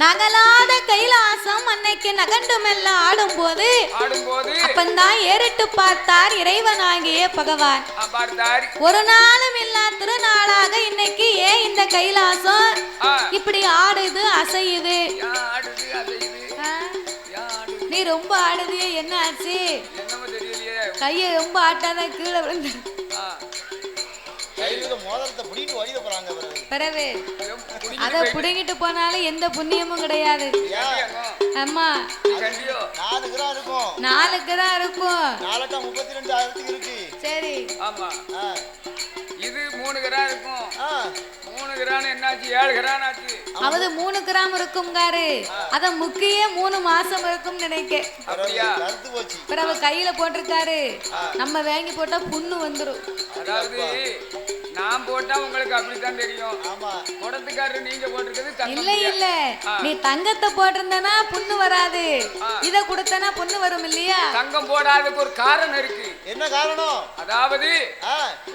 நகலாத கைலாசம் அன்னைக்கு நகண்டு மெல்ல ஆடும்போது அப்பந்தான் ஏறிட்டு பார்த்தார் இறைவனாகிய பகவான். ஒரு நாளும் இல்லா திருநாளாக இன்னைக்கு ஏன் இந்த கைலாசம் இப்படி ஆடுது அசையுது? நீ ரொம்ப ஆடுதியே, என்ன ஆச்சு? கையை ரொம்ப ஆட்டாதான் கீழே விழுந்து அத புடுங்கிட்டு போனாலும் எந்த புண்ணியமும் கிடையாது. ஆமா, 4 கிராம் இருக்கும். சரி, இது 3 கிராம் இருக்கும். 3 கிராம் என்னாச்சு? 7 கிராம் ஆச்சு. அவது 3 கிராம் இருக்கும்காரு. அத முக்கிய 3 மாசம் இருக்கும் நினைக்க. அப்படியா? பிறகு கையில போட்டிருக்காரு. நம்ம வாங்கி போட்டா புண்ணு வந்துரும். அதாவது நான் போட்டா உங்களுக்கு அப்படித்தான் தெரியும். குடத்துக்காரரு நீங்க போட்டிருக்கிறது இல்ல இல்ல, நீ தங்கத்தை போட்டிருந்தனா புண்ணு வராது, இத கொடுத்தனா புண்ணு வரும் இல்லையா? தங்கம் போடாததுக்கு ஒரு காரணம் இருக்கு. என்ன காரணம்? அதாவது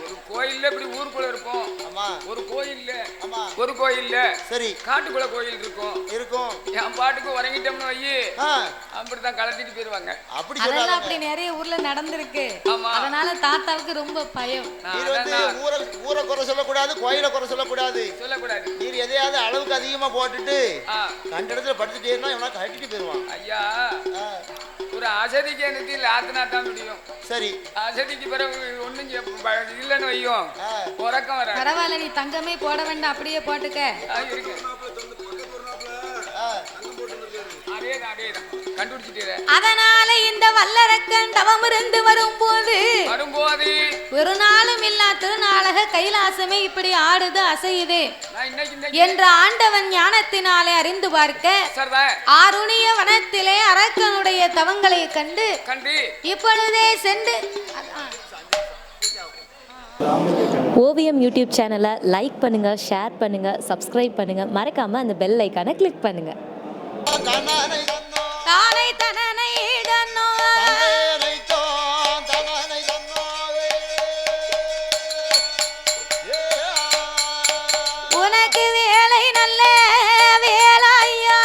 ஒரு கோயில்ல இப்படி ஊருக்குள்ள இருப்போம். ஒரு கோயில்ல சரி காட்டுக்குள்ள கோயில் இருக்கும். என் பாட்டுக்கு உறங்கிட்டோம்னு வையி அப்படித்தான் கலத்திட்டு போயிருவாங்க. அதெல்லாம் அப்படி நிறைய ஊர்ல நடந்திருக்கு. அதனால தாத்தாவுக்கு ரொம்ப பயம். ஊரை குறை சொல்லக்கூடாது, கோயிலை குறை சொல்லக்கூடாது. நீர் எதையாவது அளவுக்கு அதிகமா போட்டுட்டு கண்ட இடத்துல படுத்துட்டேன்னா இவனா கட்டிட்டு போயிருவான். ஐயா, ஒரு அசதிக்கு எனக்கு ஆத்தினா தான் முடியும். சரி, அசதிக்கு பிறகு ஒண்ணும் இல்லைன்னு வையும், உறக்கம் வர. பரவாயில்ல, நீ தங்கமே போட வேண்டாம், அப்படியே போட்டுக்க. அதனால இந்த வல்லரக்கன் தவம் இருந்து வரும்போது ஒரு நாளும் இல்லா திருநாளக கைலாசமே இப்படி ஆடுது அசையுது என்ற ஆண்டவன் ஞானத்தினாலே அறிந்து பார்க்க ஆருணிய வனத்திலே அரக்கனுடைய தவங்களை கண்டு இப்பொழுதே சென்று ஓவியம் யூடியூப் சேனலை லைக் பண்ணுங்க, ஷேர் பண்ணுங்க, சப்ஸ்கிரைப் பண்ணுங்க, மறக்காம அந்த பெல் ஐக்கானை கிளிக் பண்ணுங்க. தானை தனனை இடனோ உனக்கு வேலை நல்ல வேலையா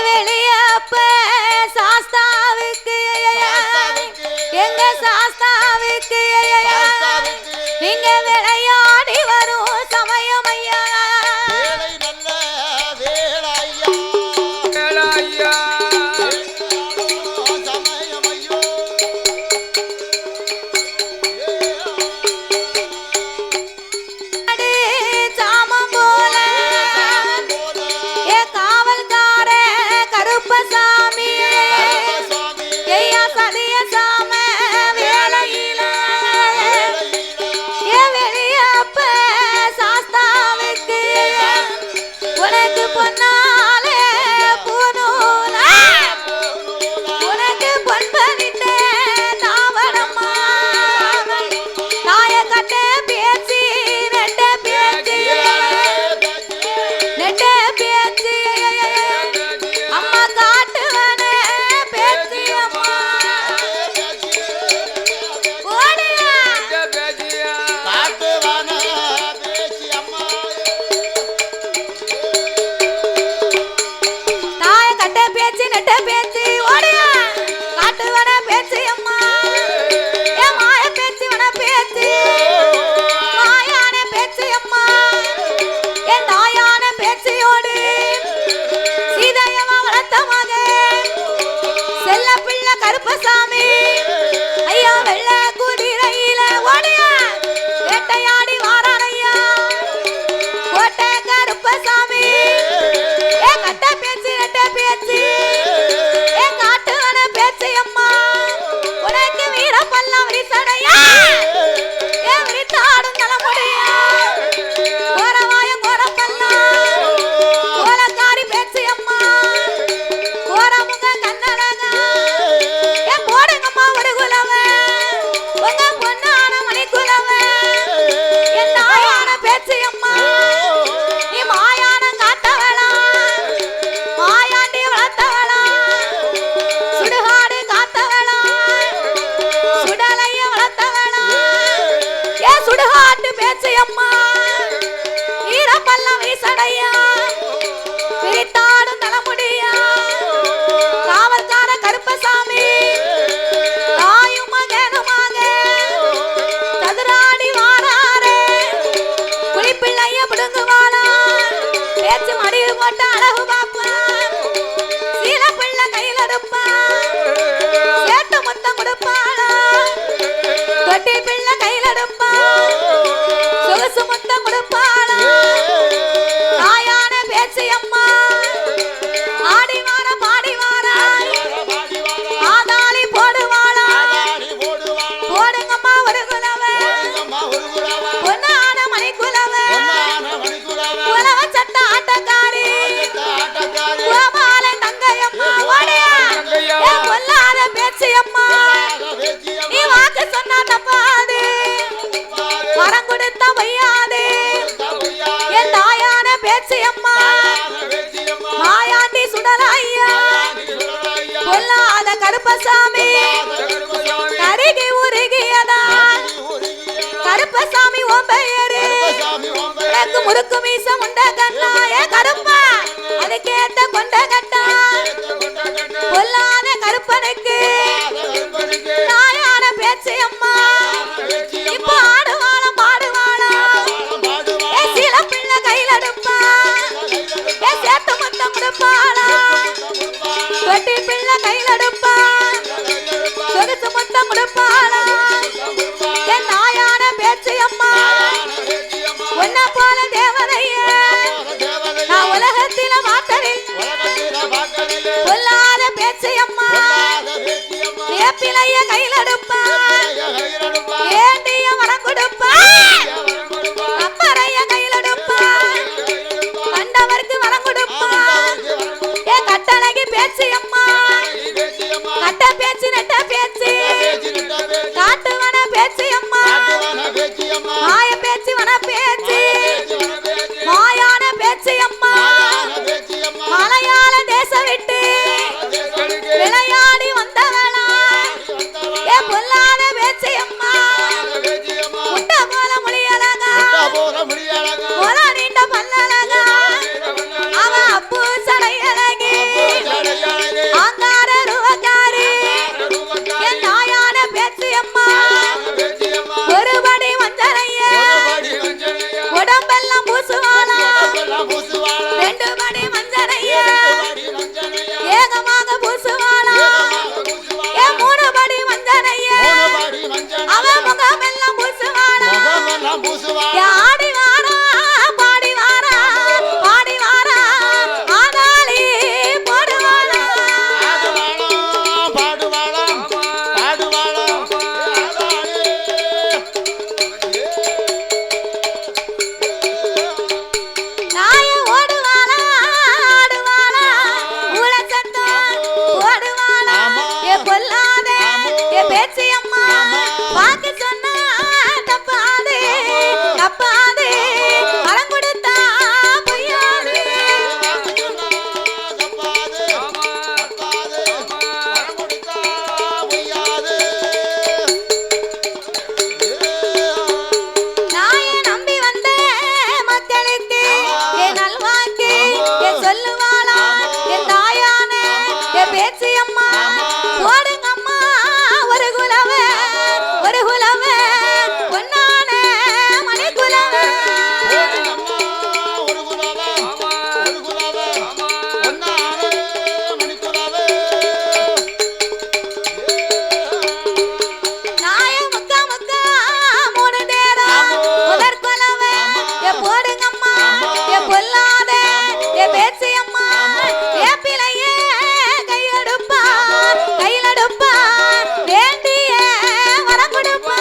வெளியப்ப சாஸ்தாவுக்கு எங்க சாஸ்தாவுக்கு நீங்க விளையாடி வரும் சமயம் ஐயா. சேட்டு முத்தம் கொடுப்பாளா தொட்டி பிள்ளை கையில எடுப்பா சொகுசு முத்தம் கொடுப்பாளா தாயான பேச்சு அம்மா ஆடி வார பாடி வாரா ஆதாளி போடுவாளா போடுங்கம்மா ஒரு குலவை பொன்னான மணி குலவை குலவ சட்ட ஆட்டக்காரி கோபால தங்கையம்மா ஓடியா பொல்லாத பேச்சு அம்மா நீ வாக்கு சொன்னா தப்பாது வரம் கொடுத்த வையாது என் தாயான பேச்சு அம்மா மாயாண்டி சுடலையா பொல்லாத கருப்பசாமி கருகி உருகியதா கருப்பசாமி ஓம் பெயரு எனக்கு முறுக்கு மீசம் உண்ட கண்ணா ஏ கருப்பா அதுக்கேத்த கொண்ட கட்டா பொல்லாத கருப்பனுக்கு தாயான பேச்சு அம்மா இப்ப ஆடுவாளம் பாடுவாளா ஏ சீல பிள்ளை கையில எடுப்பா ஏ சேத்து முத்தம் கொடுப்பாளா தொட்டி பிள்ளை கையில எடுப்பா சொகுசு முத்தம் கொடுப்பாளா என் தாயான பேச்சு அம்மா உன்ன போல தேவதைய நான் உலகத்தில மாத்தரில் பொல்லாத பேச்சு அம்மா வேப்பிலைய கையில எடுப்பா வேண்டிய வரம் கொடுப்பா கப்பரைய கையில எடுப்பா கண்டவருக்கு வரம் கொடுப்பா ஏ கட்டழகி பேச்சு அம்மா கட்ட பேச்சு நெட்ட பேச்சு காட்டுவன பேச்சு அம்மா மாய பேச்சு வன பேச்சு மாயான பேச்சு அம்மா மலையாள தேசம் விட்டு விளையாடி வந்தவளா ஏ பொல்லாத பேச்சு அம்மா முட்டை போல முடியலகா போல நீண்ட பல்லழகா அவ அப்பு சடையழகி ஆங்கார ருவக்காரி என் தாயான பேச்சு அம்மா ஒருபடி வஞ்சனைய உடம்பெல்லாம் பூசுவாளா ரெண்டு படி வஞ்சனைய ஏகமாக பூசுவாளா ஏ மூணு படி வஞ்சனைய அவ முகமெல்லாம் பூசுவாளா ஆடி வாரா பாடி வாரா பாடி வாரா ஆதாளி போடுவாளா நாய ஓடுவாளா ஆடுவாளா ஊழ சத்தம் ஓடுவாளா ஏ பொல்லாத ஏ பேச்சு அம்மா வாக்கு சொன்னா தப்பாது தப்பாது வரம் கொடுத்தா பொய்யாது நாய நம்பி வந்த மக்களுக்கு என் நல்வாக்கு என் சொல்லுவாளா என் தாயான என் பேச்சு அம்மா போடுங்க அம்மா ஒரு குலவை பொன்னான மணி குலவை நாய முக்கா முக்கா மூணு நேரம் முதற் குலவை என் போடுங்க அம்மா என் பொல்லாத என் பேச்சு அம்மா வேப்பிலையே கையெடுப்பா கையிலெடுப்பா வேண்டிய வரம் கொடுப்பா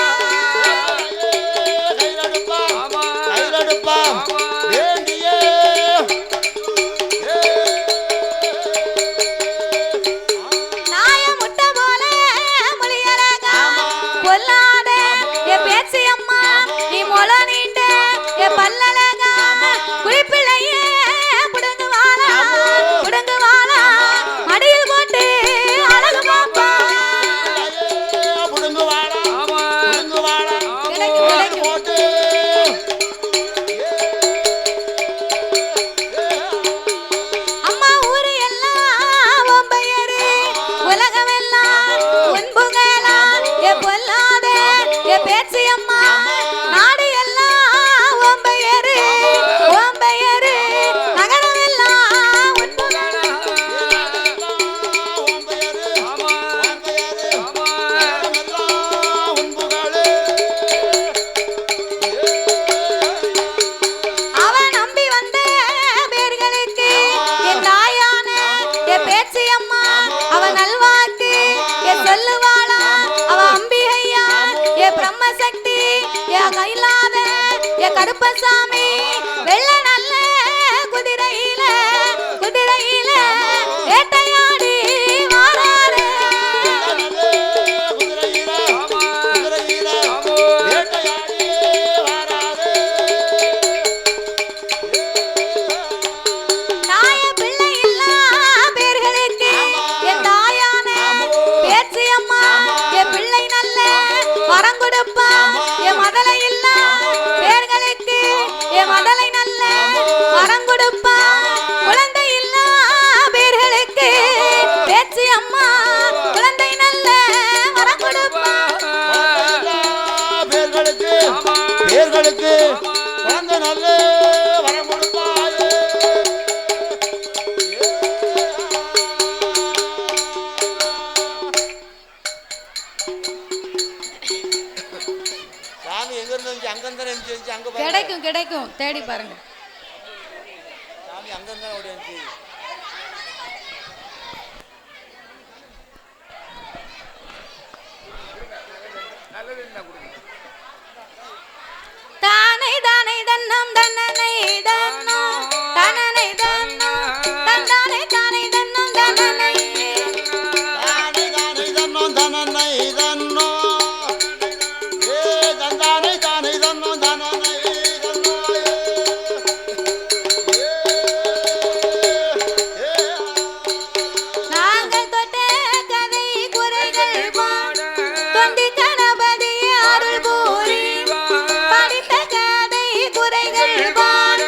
நாய முட்டை போல மொழியழகா பொல்லாத என் பேச்சு அம்மா நீ மொள நீண்ட என் பல்லழகா குளிப்பிள்ளையே புடுங்குவாளா மடியில் போட்டு அழகு பாப்பா அம்மா ஊரு எல்லாம் உன் பெயரு உலகமெல்லாம் உன் புகழா எ பொல்லாத எ பேச்சு அம்மா நாடு எல்லாம் உன் பெயரு கருப்பசாமி வெள்ள நல்ல குதிரையில குதிரையில வேட்டையாடி வாராரு தாய பிள்ளை இல்லா பேர்களுக்கு என் தாயான பேச்சு அம்மா என் பிள்ளை நல்ல வரம் கொடுப்பா என் மதலை இல்லா பேர்களுக்கு என் மதலை நல்ல வரம் கொடுப்பா குழந்தை இல்லா பேர்களுக்கு பேச்சு அம்மா குழந்தை நல்ல வரம் கொடுப்பா பேர்களுக்கு குழந்தை நல்ல வரம் கொடுப்பாரு சாமி எங்க இருந்து அங்கிருந்து இருந்துச்சு அங்க பாருங்க. கிடைக்கும் கிடைக்கும் தேடி பாருங்க சாமி அங்கிருந்து ஓடி வந்துச்சு நல்லது இருந்தா கொடுங்க. தானை தானை தன்னம் தன்னனை தன்னோ தனனை தன்னோ தன்னானை தானை தன்னம் தனனை தானை தானை தன்னோ தனனை தன்னோ ஏ தந்தானை தானை தன்னோ தனனை தன்னோ நாங்கள் தொட்ட கதை குறைகள் பாட தொண்டி கணபதி அருள் பூரி படித்த கதை குறைகள் பாட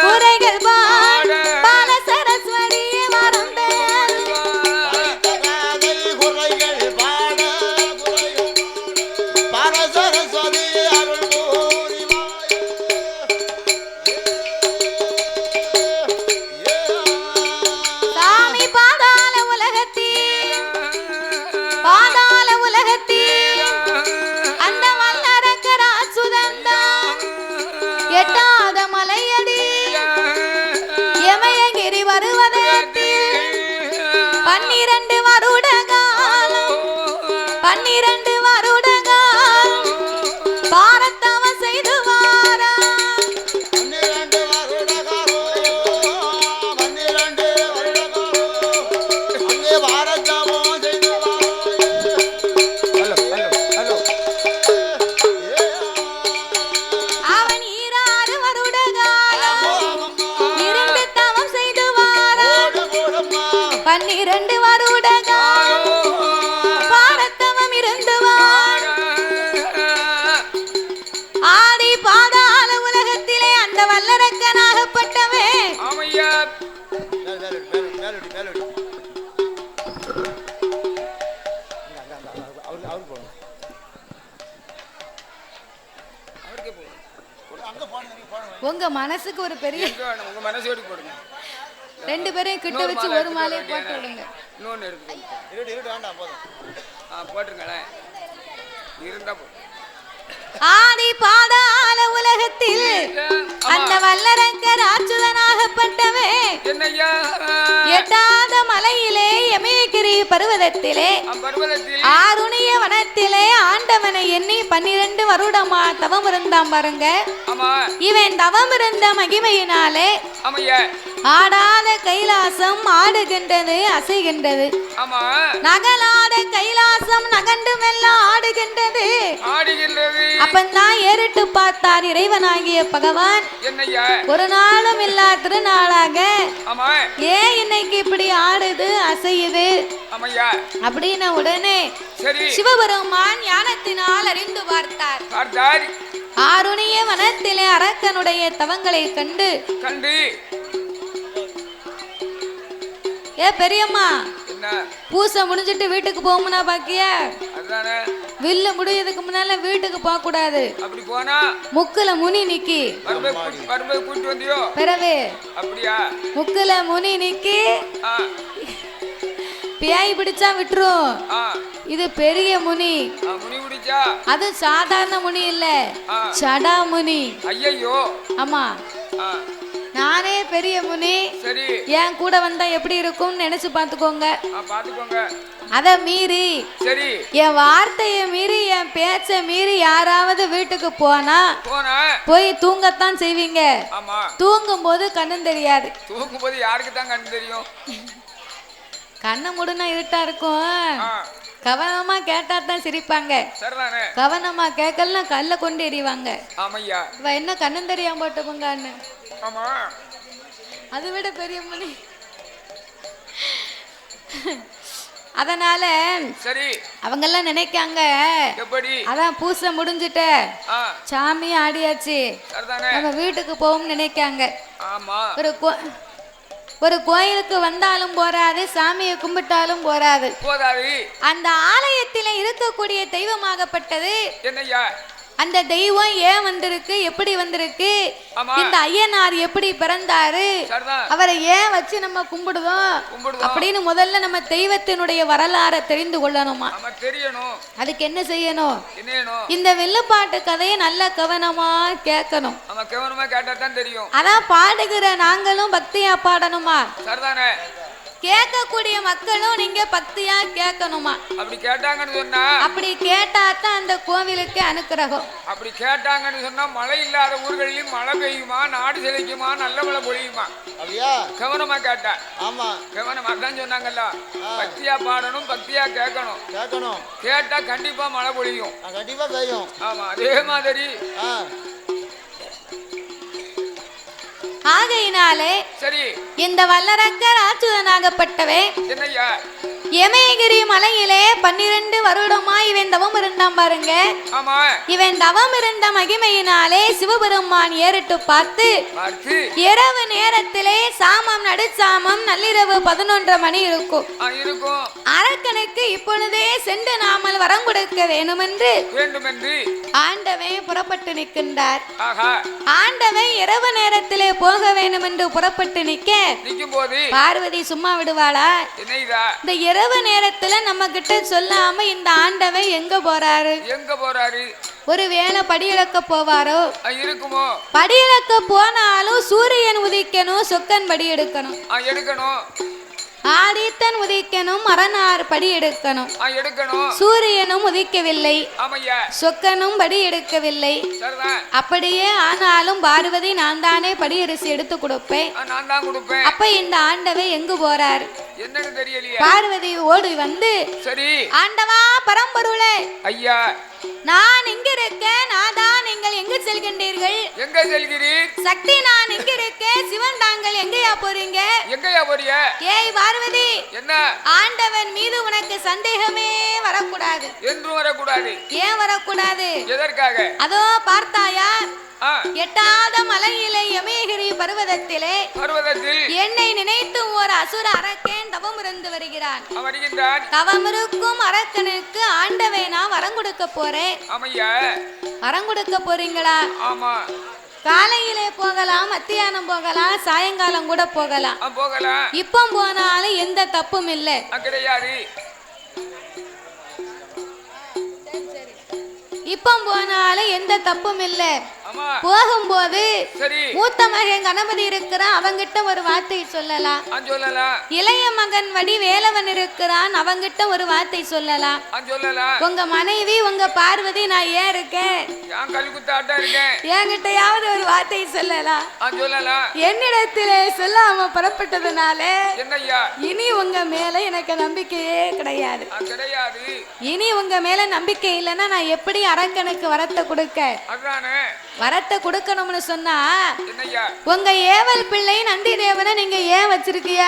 குறைகள் பாட பால சரஸ்வதி வரம் காதை குறைகள் பாட குறைகள் பரசரஸ்வதி அருள் சாமி பாதாள உலகத்தில் பாதாள உலகத்தில் அந்த வல்லரக்கரா சுதந்தான் எட்டாத மலையடி எமயகிரி வருவதத்தில் 12 வருட காலம் 12 வருட காலம் பாரத்தவ செய்து வாரா 12 வருடகாரோ 12 வருடகாரோ அங்கே பாரதமோ செய்து ஹலோ ஹலோ அவன் 6 வருட காலம் இருந்து தவம் செய்து வாரா 12 வருட காலம் பாரத்தவம் இருந்து வாரா ஆதி பாதாள உலகத்திலே அந்த வல்லரக்கனாகப்பட்டவே ஆமையா மேலோடி அவரு போகணும் அவருக்கே போடுங்க. அங்க போனீங்க நீ போனீங்க உங்க மனசுக்கு ஒரு பெரிய எங்க வேணும்? உங்க மனசோடி போடுங்க. 2 பேரையும் கிட்ட இன்னொரு வச்சு மாலை ஒரு மாலையை எடுத்துட்டு போட்டு வண்டியானே. விடுங்க இன்னொன்னு எடுத்துக்கோங்க. இருட்டு வேண்டாம் போதும் போட்டுருங்களேன் இருந்தா போதும். ஆதி பாதாள உலகத்தில் அந்த வல்லரக்கர் அச்சுதனாகப்பட்டவே என்னய்யா எட்டாத மலையிலே எமயகிரி பர்வதத்திலே பர்வதத்தில் ஆருணிய வனத்திலே ஆண்டவனை எண்ணி 12 வருடமா தவம் இருந்தான் பாருங்க ஆமா இவன் தவம் இருந்த மகிமையினாலே ஆமையா ஆடாத கைலாசம் ஆடுகின்றது அசைகின்றது ஆமா நகலாத கைலாசம் நகண்டு மெல்ல ஆடுகின்றது ஆடுகின்றது. அப்பந்தான் ஏறிட்டு பார்த்தார் இறைவனாகிய பகவான் என்னய்யா ஒரு நாளும் இல்லா திருநாளாக ஆமா ஏன் இன்னைக்கு இப்படி ஆடுது அசையுது ஆமையா அப்படின்னு உடனே சரி சிவபெருமான் ஞானத்தினால் அறிந்து பார்த்தார் பார்த்தார் ஆருணிய வனத்திலே அரக்கனுடைய தவங்களை கண்டு கண்டு ஏ பெரியம்மா என்ன பூசை முடிஞ்சிட்டு வீட்டுக்கு போகும்னா பாக்கியா அதானே வில்லு முடியதுக்கு முன்னால வீட்டுக்கு போக கூடாது அப்படி போனா முக்குல முனி நிக்கி வரும்போது கூட்டு வந்தியோ பிறவே அப்படியா முக்குல முனி நிக்கி ஆ பியாய் பிடிச்சா விட்டுரும் ஆ இது பெரிய முனி முனி முடிச்சா அது சாதாரண முனி இல்ல ஆ. சடா முனி ஐயையோ ஆமா ஆ நானே பெரிய முனி சரி என் கூட வந்தா எப்படி இருக்கும்னு நினைச்சு பாத்துக்கோங்க பாத்துக்கோங்க அத மீறி சரி என் வார்த்தையை மீறி என் பேச்ச மீறி யாராவது வீட்டுக்கு போனா போய் தூங்கத்தான் செய்வீங்க. ஆமா. தூங்கும் போது கண்ணும் தெரியாது. தூங்கும் போது யாருக்கு தான் கண்ணு தெரியும்? கண்ணை மூடுனா இருட்டா இருக்கும். கவனமா கேட்டா தான் சிரிப்பாங்க. சரிதானே? கவனமா கேட்கலன்னா கல்ல கொண்டு எறிவாங்க. ஆமையா. இவ என்ன கண்ணும் தெரியாம போட்டுப்போங்கன்னு. ஆமா. அதை விட பெரிய மணி. அதனால சரி அவங்க எல்லாம் நினைக்காங்க எப்படி அதான் பூசை முடிஞ்சிட்ட சாமி ஆடியாச்சு நம்ம வீட்டுக்கு போவோம்னு நினைக்காங்க. ஆமா. ஒரு கோயிலுக்கு வந்தாலும் போராது, சாமியை கும்பிட்டாலும் போராது. அந்த ஆலயத்தில இருக்கக்கூடிய தெய்வமாகப்பட்டது என்னையா? அந்த தெய்வம் ஏன் வந்திருக்கு, எப்படி வந்திருக்கு, இந்த ஐயனார் எப்படி பிறந்தாரு, அவரை ஏன் வச்சு நம்ம கும்பிடுதோம் அப்படின்னு முதல்ல நம்ம தெய்வத்தினுடைய வரலாறை தெரிந்து கொள்ளணுமா? அதுக்கு என்ன செய்யணும்? இந்த வில்லுப்பாட்டு கதையை நல்ல கவனமா கேட்கணும். அதான் பாடுகிற நாங்களும் பக்தியா பாடணுமா? கேட்கக்கூடிய மக்களும் நீங்க பக்தியா கேட்கணுமா? அப்படி கேட்டாங்கன்னு சொன்னா, அப்படி கேட்டாதான் அந்த கோவிலுக்கு அனுக்கிரகம். அப்படி கேட்டாங்கன்னு சொன்னா மழை இல்லாத ஊர்களிலும் மழை பெய்யுமா, நாடு செழிக்குமா, நல்ல மழை பொழியுமா? அப்படியா? கவனமா கேட்டா. ஆமா, கவனமா தான் சொன்னாங்கல்ல. பக்தியா பாடணும், பக்தியா கேட்கணும். கேட்டா கண்டிப்பா மழை பொழியும், கண்டிப்பா பெய்யும். ஆமா. அதே மாதிரி ஆகையினாலே சரி இந்த வல்லரக்கர் ஆச்சுதனாகப்பட்டவே யமகிரி மலையிலே 12 வருடமா இவன் தவம் இருந்தான் பாருங்க. இவன் தவம் இருந்த மகிமையினாலே சிவபெருமான் ஏறிட்டு பார்த்து இரவு நேரத்திலே சாமம் நடுச்சாமம் நள்ளிரவு 11:30 மணி இருக்கும். அரக்கனுக்கு இப்பொழுதே சென்று நாமல் வரம் கொடுக்க வேண்டுமென்று ஆண்டவன் புறப்பட்டு நிற்கின்றார். ஆண்டவன் இரவு நேரத்திலே போக வேண்டும் என்று புறப்பட்டு நிற்க பார்வதி சும்மா விடுவாளா? இந்த இரவு நேரத்துல நம்ம கிட்ட சொல்லாம இந்த ஆண்டவன் எங்க போறாரு? ஒருவேளை படியிழக்க போவாரோ? படியிழக்க போனாலும் சூரியன் உதிக்கணும், சொக்கன் படி எடுக்கணும். ஆதித்தன் உதிக்கணும், மரனார் படி எடுக்கணும். சூரியனும் உதிக்கவில்லை, சொக்கனும் படி எடுக்கவில்லை. அப்படியே ஆனாலும் பார்வதி நான் தானே படியரிசி எடுத்து கொடுப்பேன். அப்ப இந்த ஆண்டவை எங்கு போறார்? பார்வதி ஓடி வந்து ஆண்டவா பரம்பொருளே, ஐயா நான் இங்க இருக்கேன், நாதா நீங்கள் எங்க செல்கின்றீர்கள்? எங்க செல்கிறீர்? சக்தி நான் இங்க இருக்கேன், சிவன் தாங்கள் எங்கயா போறீங்க? எங்கயா போறீங்க? ஏய் பார்வதி, என்ன ஆண்டவன் மீது உனக்கு சந்தேகமே வரக்கூடாது. என்று வரக்கூடாது. ஏன் வரக்கூடாது? எதற்காக? அதோ பார்த்தாயா எட்டாத மலையிலே யமகிரி பர்வதத்தில் என்னை நினைத்து ஒரு அசுர அரக்கன் தவம் இருந்து வருகிறான். தவம் இருக்கும் அரக்கனுக்கு ஆண்டவே நான் வரம் கொடுக்க போறேன். வரம் கொடுக்க போறீங்களா? காலையிலே போகலாம், மத்தியானம் போகலாம், சாயங்காலம் கூட போகலாம். இப்ப போனாலும் எந்த தப்பும் இல்லை. இப்ப போனாலும் எந்த தப்பும் இல்ல. போகும்போது மூத்த மகன் கணபதி இருக்கிறான், அவங்கிட்ட ஒரு வார்த்தை சொல்லலாம். இளைய மகன் வடி வேலவன் இருக்கிறான், அவங்கிட்ட ஒரு வார்த்தை சொல்லலாம். உங்க மனைவி உங்க பார்வதி நான் ஏன் இருக்கேன், என்கிட்டயாவது ஒரு வார்த்தை சொல்லலாம். என்னிடத்திலே சொல்லாம புறப்பட்டதுனால இனி உங்க மேல எனக்கு நம்பிக்கையே கிடையாது. இனி உங்க மேல நம்பிக்கை இல்லைன்னா நான் எப்படி அரக்கனுக்கு வரத்தை கொடுக்க? வரத்தை கொடுக்கணும்னு சொன்னா உங்க ஏவல் பிள்ளை நந்தி தேவனை நீங்க ஏன் வச்சிருக்கீங்க?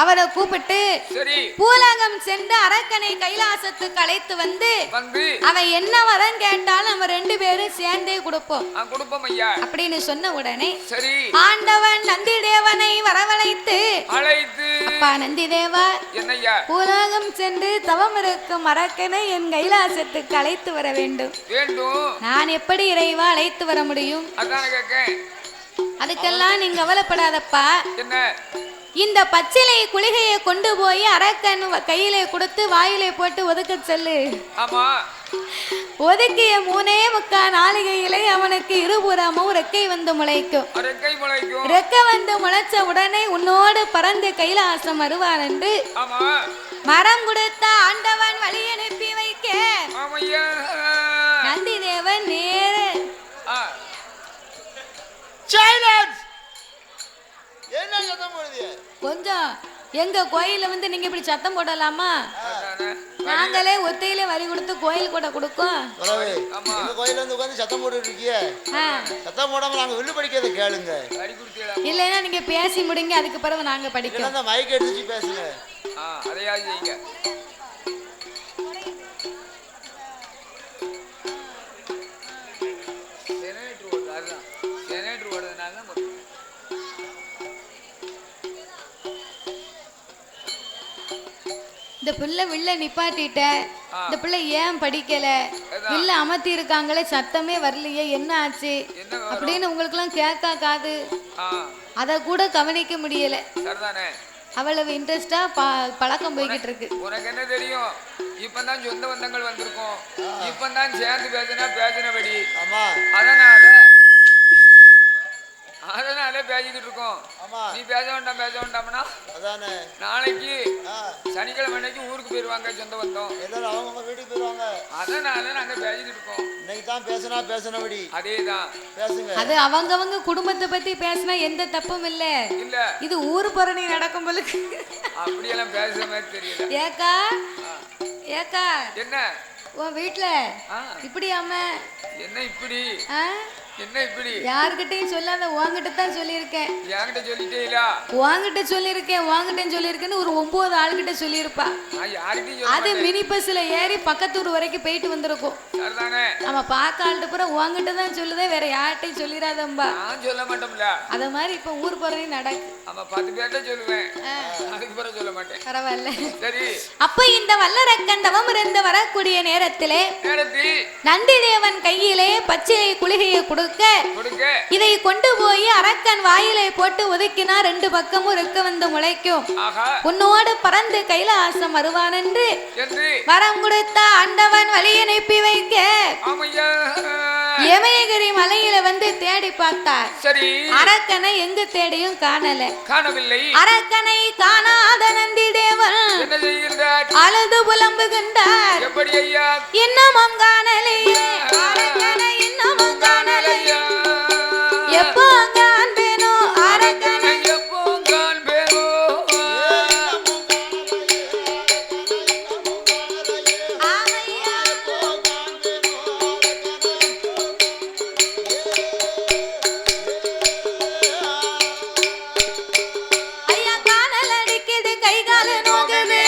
அவரை கூப்பிட்டு பூலகம் சென்று அரக்கனை கைலாசத்துக்கு அழைத்து வந்து அவன் என்ன வரம் கேட்டாலும் நம்ம 2 பேரும் சேர்ந்தே கொடுப்போம் அப்படின்னு சொன்ன உடனே ஆண்டவன் நந்தி தேவனை வரவழைத்து, அப்பா நந்தி தேவா, பூலகம் சென்று தவம் இருக்கும் அரக்கனை என் கைலாசத்துக்கு அழைத்து வர வேண்டும். நான் எப்படி இறைவா அழைத்து வர முடியும்? அதுக்கெல்லாம் நீங்க கவலைப்படாதப்பா. இந்த பச்சிலை குளிகையை கொண்டு போய் அரக்கன் கையிலே கொடுத்து வாயிலே போட்டு ஒதுக்க சொல்லு. ஒதுக்கிய 3.25 நாளிகையிலே அவனுக்கு இருபுறமும் ரெக்கை வந்து முளைக்கும். ரெக்கை வந்து முளைச்ச உடனே உன்னோடு பறந்து கைலாசம் வருவார் என்று மரம் கொடுத்த ஆண்டவன் வழி அனுப்பி வைக்க நந்தி தேவன் நேரு கொஞ்சம் எங்க கோயில வந்து நீங்க இப்படி சத்தம் போடலாமா? நாங்களே ஒத்தையில வரி கொடுத்து கோயில் கூட கொடுக்கோம். கோயில வந்து உட்காந்து சத்தம் போட்டு இருக்கிய, சத்தம் போடாம நாங்க வில்லு படிக்கிறத கேளுங்க. இல்லைன்னா நீங்க பேசி முடிங்க, அதுக்கு பிறகு நாங்க படிக்கிறோம். மைக் எடுத்து பேசுங்க. அதையா செய்யுங்க. இந்த பிள்ளை வில்ல நிப்பாட்டிட்ட, இந்த பிள்ளை ஏன் படிக்கல, வில்ல அமர்த்தி இருக்காங்களே சத்தமே வரலையே, என்ன ஆச்சு அப்படின்னு உங்களுக்கு எல்லாம் கேட்கா காது, அத கூட கவனிக்க முடியல. அவ்வளவு இன்ட்ரெஸ்டா பழக்கம் போய்கிட்டு இருக்கு. உனக்கு என்ன தெரியும்? இப்பதான் சொந்த பந்தங்கள் வந்திருக்கோம், இப்பதான் சேர்ந்து பேசினபடி, அதனால பேசிக்கிட்டு இருக்கோம். நீ பேச வேண்டாம்னா நாளைக்கு சனிக்கிழமை அன்னைக்கு ஊருக்கு போயிருவாங்க சொந்த பந்தம், எல்லாரும் அவங்க வீட்டுக்கு போயிருவாங்க. அதனால நாங்க பேசிக்கிட்டு இருக்கோம். இன்னைக்கு தான் பேசினபடி அதேதான் பேசுங்க. அது அவங்கவங்க குடும்பத்தை பத்தி பேசினா எந்த தப்பும் இல்ல. இது ஊர் புறணி நடக்கும் போல அப்படியெல்லாம் பேசுற மாதிரி தெரியல. ஏக்கா ஏக்கா என்ன உன் வீட்டுல இப்படியாம என்ன இப்படி என்ன இப்படி யார்கிட்டயும் சொல்லாத, உன்கிட்ட தான் சொல்லியிருக்கேன். என்கிட்ட சொல்லிட்டே இல்ல, உன்கிட்ட சொல்லியிருக்கேன், உன்கிட்ட சொல்லியிருக்கேன்னு ஒரு 9 ஆள்கிட்ட சொல்லியிருப்பா. அது மினி பஸ்ல ஏறி பக்கத்தூர் வரைக்கும் போயிட்டு வந்திருக்கும். நம்ம பார்க்க ஆள்கிட்ட பூரா உன்கிட்ட தான் சொல்லுதே, வேற யார்கிட்டையும் சொல்லிடாதம்பா. நான் சொல்ல மாட்டோம்ல. அத மாதிரி இப்ப ஊர் போறே நடக்கு. ஆமா 10 பேர்ட்ட சொல்லுவேன், அதுக்கு பிறகு சொல்ல மாட்டேன். பரவாயில்ல. சரி. அப்ப இந்த வல்லரக்கண்டவம் இருந்து வரக்கூடிய நேரத்திலே நந்தி தேவன் கையிலே பச்சை குளிகையை கொடுக்க, இதை கொண்டு போய் அரக்கன் வாயிலை போட்டு ஒதுக்கினா 2 பக்கமும் இருக்க வந்து முளைக்கும். உன்னோடு பறந்து கைலாசம் வருவான் என்று வரம் கொடுத்த ஆண்டவன் வழி அனுப்பி வைக்க யமயகிரி மலையில வந்து தேடி பார்த்தார். அரக்கனை எங்கு தேடியும் காணவில்லை. அரக்கனை காணாத நந்தி தேவன் அழுது புலம்புகின்றார். இன்னமும் காணலையே அரக்கனை, இன்னமும் காணலையே, எப்போ காண்பேனோ அரக்கனை, எப்போ காண்பேனோ. ஐயா காணல் அடிக்குது கை காலு நோகுது,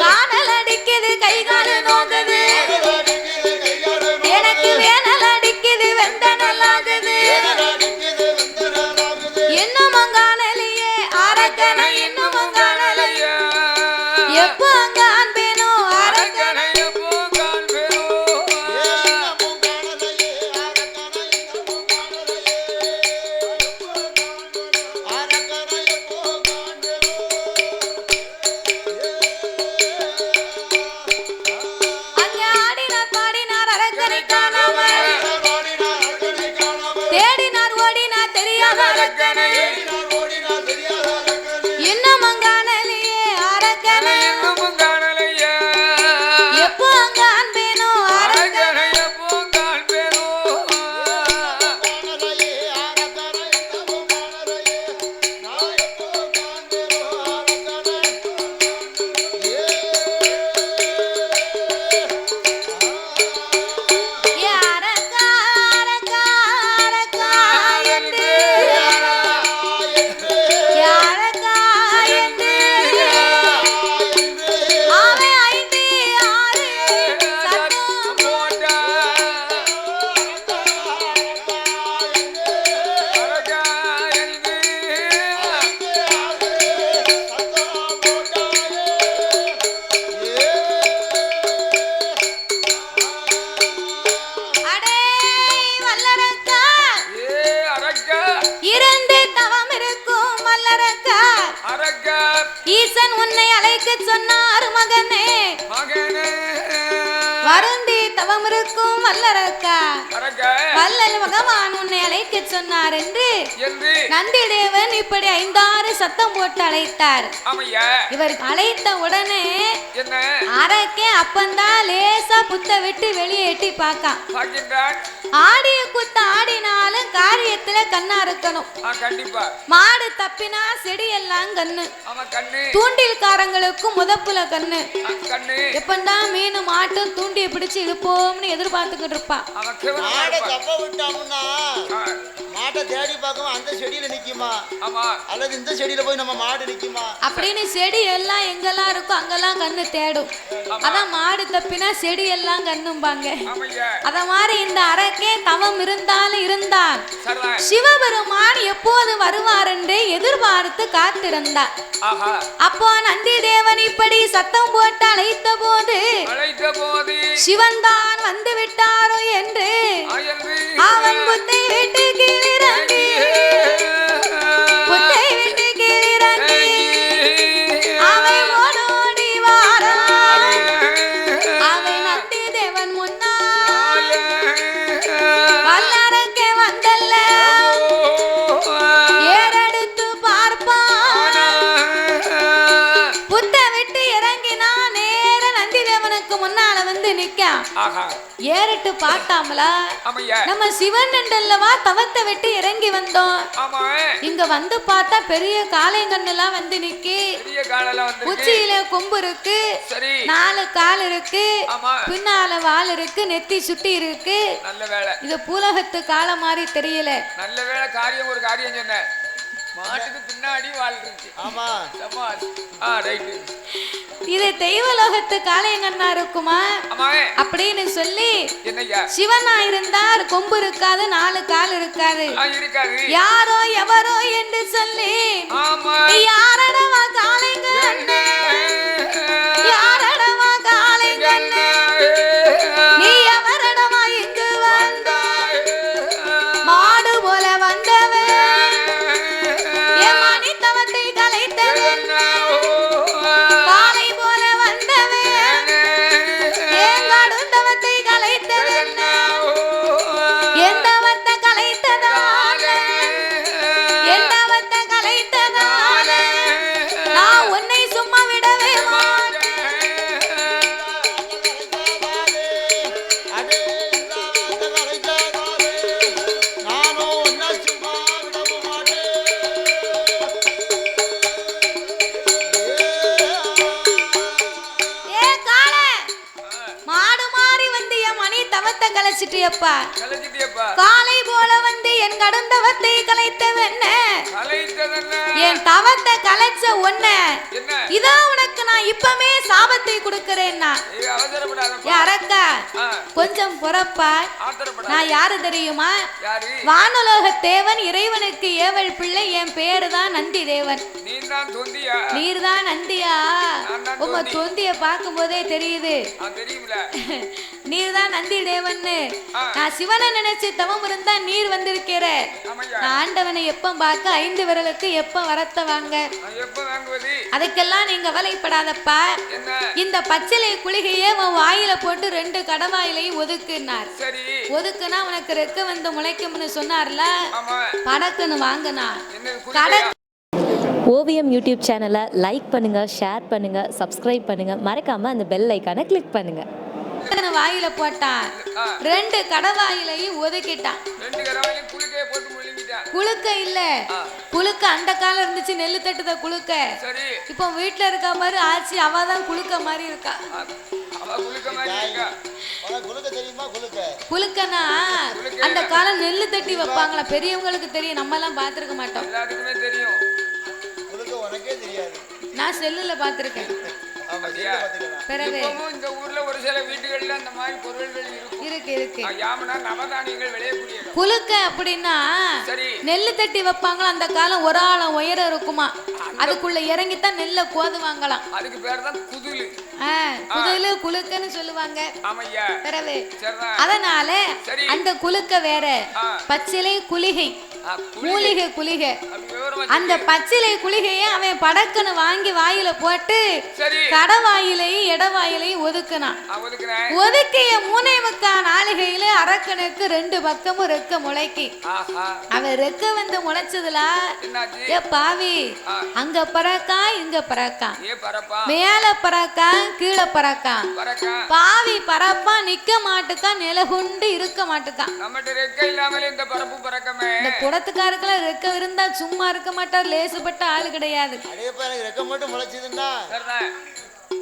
காணல் அடிக்குது கை காலு நோகுது, எனக்கு வேனல் அடிக்குது வெந்த நல்லாகுது, இன்னமும் காணலையே அரக்கனை, இன்னமும் காணலையே, எப்போ காண்பேனோ அரக்கனை, எப்போ காண்பேனோ. அங்கே ஆடினார் பாடினார் அரக்கனை காணாமல், தேடினார் ஓடினார் தெரியாத அரக்கனை, இன்னமும் காணலையே அரக்கனை, இன்னமும் காணலையே, எப்போ காண்பேனோ அரக்கனை, எப்போ காண்பேனோ. ஏ அரக்கா அரக்கா அரக்கா என்று, ஏ அரக்கா என்று, ஆமை 5 6 சத்தம் போட்டா அரக்கா என்று அடே வல்லரக்கா, அரக்கா இருந்து தவம் இருக்கும் வல்லரக்கா, அரக்கா ஈசன் உன்னை அழைக்க சொன்னார் மகனே, மகனே வருந்தி தவம் இருக்கும் வல்லரக்கா வல்லல் பகவான் உன்னை அழைக்க சொன்னார் என்று நந்தி தேவன் இப்படி 5-6 சத்தம் போட்டு அழைத்தார். இவருக்கு அழைத்த உடனே அரக்கே அப்பந்தான் லேசா புத்த விட்டு வெளியே எட்டி பார்க்கான். ஆடிய குத்த ஆடினாலும் காரியத்துல கண்ணா இருக்கணும். மாடு தப்பினா செடி எல்லாம் கண்ணு. தூண்டில்காரங்களுக்கும் முதப்புல கண்ணு. எப்பந்தான் மீன் மாட்டும் தூண்டியை பிடிச்சு இழுப்போம்னு எதிர்பார்த்துக்கிட்டு இருப்பான். மாட்டை தேடி பார்க்கும் அந்த செடியில நிக்குமா அல்லது இந்த செடியில போய் நம்ம மாடு நிக்குமா அப்படின்னு செடி எல்லாம் எங்கெல்லாம் இருக்கும் அங்கெல்லாம் கண்ணு தேடும். அதான் மாடு தப்பினா செடி எல்லாம் கண்ணும்பாங்க. அத மாதிரி இந்த அரக்கே தவம் இருந்தாலும் இருந்தார். சிவபெருமான் எப்போது வருவார் என்று எதிர்பார்த்து காத்திருந்தார். அப்போ நந்தி தேவன் இப்படி சத்தம் போட்டு அழைத்த போது சிவன் தான் வந்து விட்டாரோ என்று அவன் புத்தை விட்டு கீழிறங்கி புத்தை விட்டு கீழிறங்கி அவை ஓடோடி வாரா அவை நந்தி தேவன் முன்னால் வல்லரக்கே வந்தல்ல ஏறெடுத்து பார்ப்பான். புத்த விட்டு இறங்கினா நேர நந்தி தேவனுக்கு முன்னால வந்து நிக்கான். ஏறிட்டு பார்த்தாமலா நம்ம சிவன் என்றல்லவா தவத்தை விட்டு இறங்கி வந்தோம். இங்க வந்து பார்த்தா பெரிய காளைங்கண்ணெல்லாம் வந்து நிக்கி. உச்சியில கொம்பு இருக்கு, 4 கால் இருக்கு, பின்னால வால் இருக்கு, நெத்தி சுட்டி இருக்கு. இது பூலகத்து காளை மாதிரி தெரியல. நல்ல வேளை காரியம் ஒரு காரியம் சொன்ன மாட்டுக்கு பின்னாடி வால் இருக்கு. ஆமா ரைட். இது தெய்வலோகத்து காளையங்கண்ணா இருக்குமா அப்படின்னு சொல்லி சிவனா இருந்தார். கொம்பு இருக்காது, 4 கால் இருக்காது. யாரோ எவரோ என்று சொல்லி யாரடவா காளைங்கண்ணே யாரடவா காளைங்கண்ணே நீ எவரடவா இங்கு வந்த மாடு போல வந்தவன் என் மணித்தவத்தை கலைத்தவன் காளை போல வந்தவன் என் கடுந்தவத்தை கலைத்தவன் எந்தவத்தை கலைத்ததால எந்தவத்தை கலைத்ததால நான் உன்னை சும்மா விடவே மாட்டேன். மாடு மாறி வந்து என் மணி தவத்தை கலைச்சிட்டியப்பா. காளை போல வந்து என் கடுந்தவத்தை கலைத்தவன் என் தவத்தை கலைச்ச ஒன்ன இதான் உனக்கு நான் இப்பமே சாபத்தை கொடுக்கிறேன்னா அரக்கா கொஞ்சம் பொறப்பா. நான் யாரு தெரியுமா? வானுலோக தேவன் இறைவனுக்கு ஏவல் பிள்ளை. என் பேரு தான் நந்தி தேவன். நீர் தான் நந்தியா? உங்க தொந்திய பார்க்கும் போதே தெரியுது நீர் தான் நந்தி தேவன். நான் சிவனை நினைச்சு தவம் இருந்தா நீர் வந்திருக்கிற. நான் ஆண்டவனை எப்ப பார்க்க 5 விரலுக்கு எப்ப வரத்த வாங்க. அதுக்கெல்லாம் நீங்க கவலைப்படாதப்பா. இந்த பச்சிலை குளிகையே உன் வாயில போட்டு 2 கடவாயிலையும் ஒதுக்குனார். ஒதுக்குனா உனக்கு ரெக்க வந்து முளைக்கும்னு சொன்னார்ல. படக்குன்னு வாங்கினா ஓவியம் யூடியூப் சேனலை லைக் பண்ணுங்கள், ஷேர் பண்ணுங்கள், சப்ஸ்கிரைப் பண்ணுங்கள். மறக்காமல் அந்த பெல் ஐக்கானை கிளிக் பண்ணுங்கள். வாயில போட்டான், 2 கடவாயிலையும் ஒதுக்கிட்டான். குளுக்க இல்ல, குளுக்க அந்த காலம் இருந்துச்சு, நெல்லு தட்டுத குளுக்க. இப்போ வீட்டுல இருக்க மாதிரி ஆச்சு, அவதான் குளுக்க மாதிரி இருக்கா. குளுக்கனா அந்த காலம் நெல்லு தட்டி வைப்பாங்களா, பெரியவங்களுக்கு தெரியும், நம்ம எல்லாம் பாத்துருக்க மாட்டோம். நான் செல்லுல பாத்துருக்கேன். இந்த ஊர்ல ஒரு சில வீட்டுகள்ல அந்த மாதிரி பொருள்கள் இருக்கு. குளுக்க அப்படின்னா நெல்லு தட்டி வைப்பாங்களா, அந்த காலம் ஒரு ஆழம் உயரம் இருக்குமா, அதுக்குள்ள இறங்கித்தான் நெல்ல கோதுவாங்களாம். அதுக்கு பேர் தான் குதுலு. குதுலு குளுக்கன்னு சொல்லுவாங்க. அதனால அந்த குளுக்க வேற, பச்சிலை குளிகை, மூலிகை குளிகை. அந்த பச்சிலை குளிகையை அவன் படக்குன்னு வாங்கி வாயில போட்டு கடவாயிலையும் இடவாயிலையும் ஒதுக்குனான். ஒதுக்கிய 3.25 நாளிகையில அரக்கனுக்கு 2 பக்கமும் ரெக்க முளைக்கி. அவன் ரெக்க வந்து முளைச்சதுல ஏ பாவி அங்க பறக்கா இங்க பறக்கா, மேல பறக்கா கீழே பறக்கா, பாவி பறப்பா நிக்க மாட்டுக்கா நிலகுண்டு இருக்க மாட்டுக்கா. இந்த குடத்துக்காருக்கெல்லாம் ரெக்க இருந்தா சும்மா இருக்க மாட்டார், லேசுப்பட்ட ஆளு கிடையாது. ரெக்க மட்டும் முளைச்சதுன்னா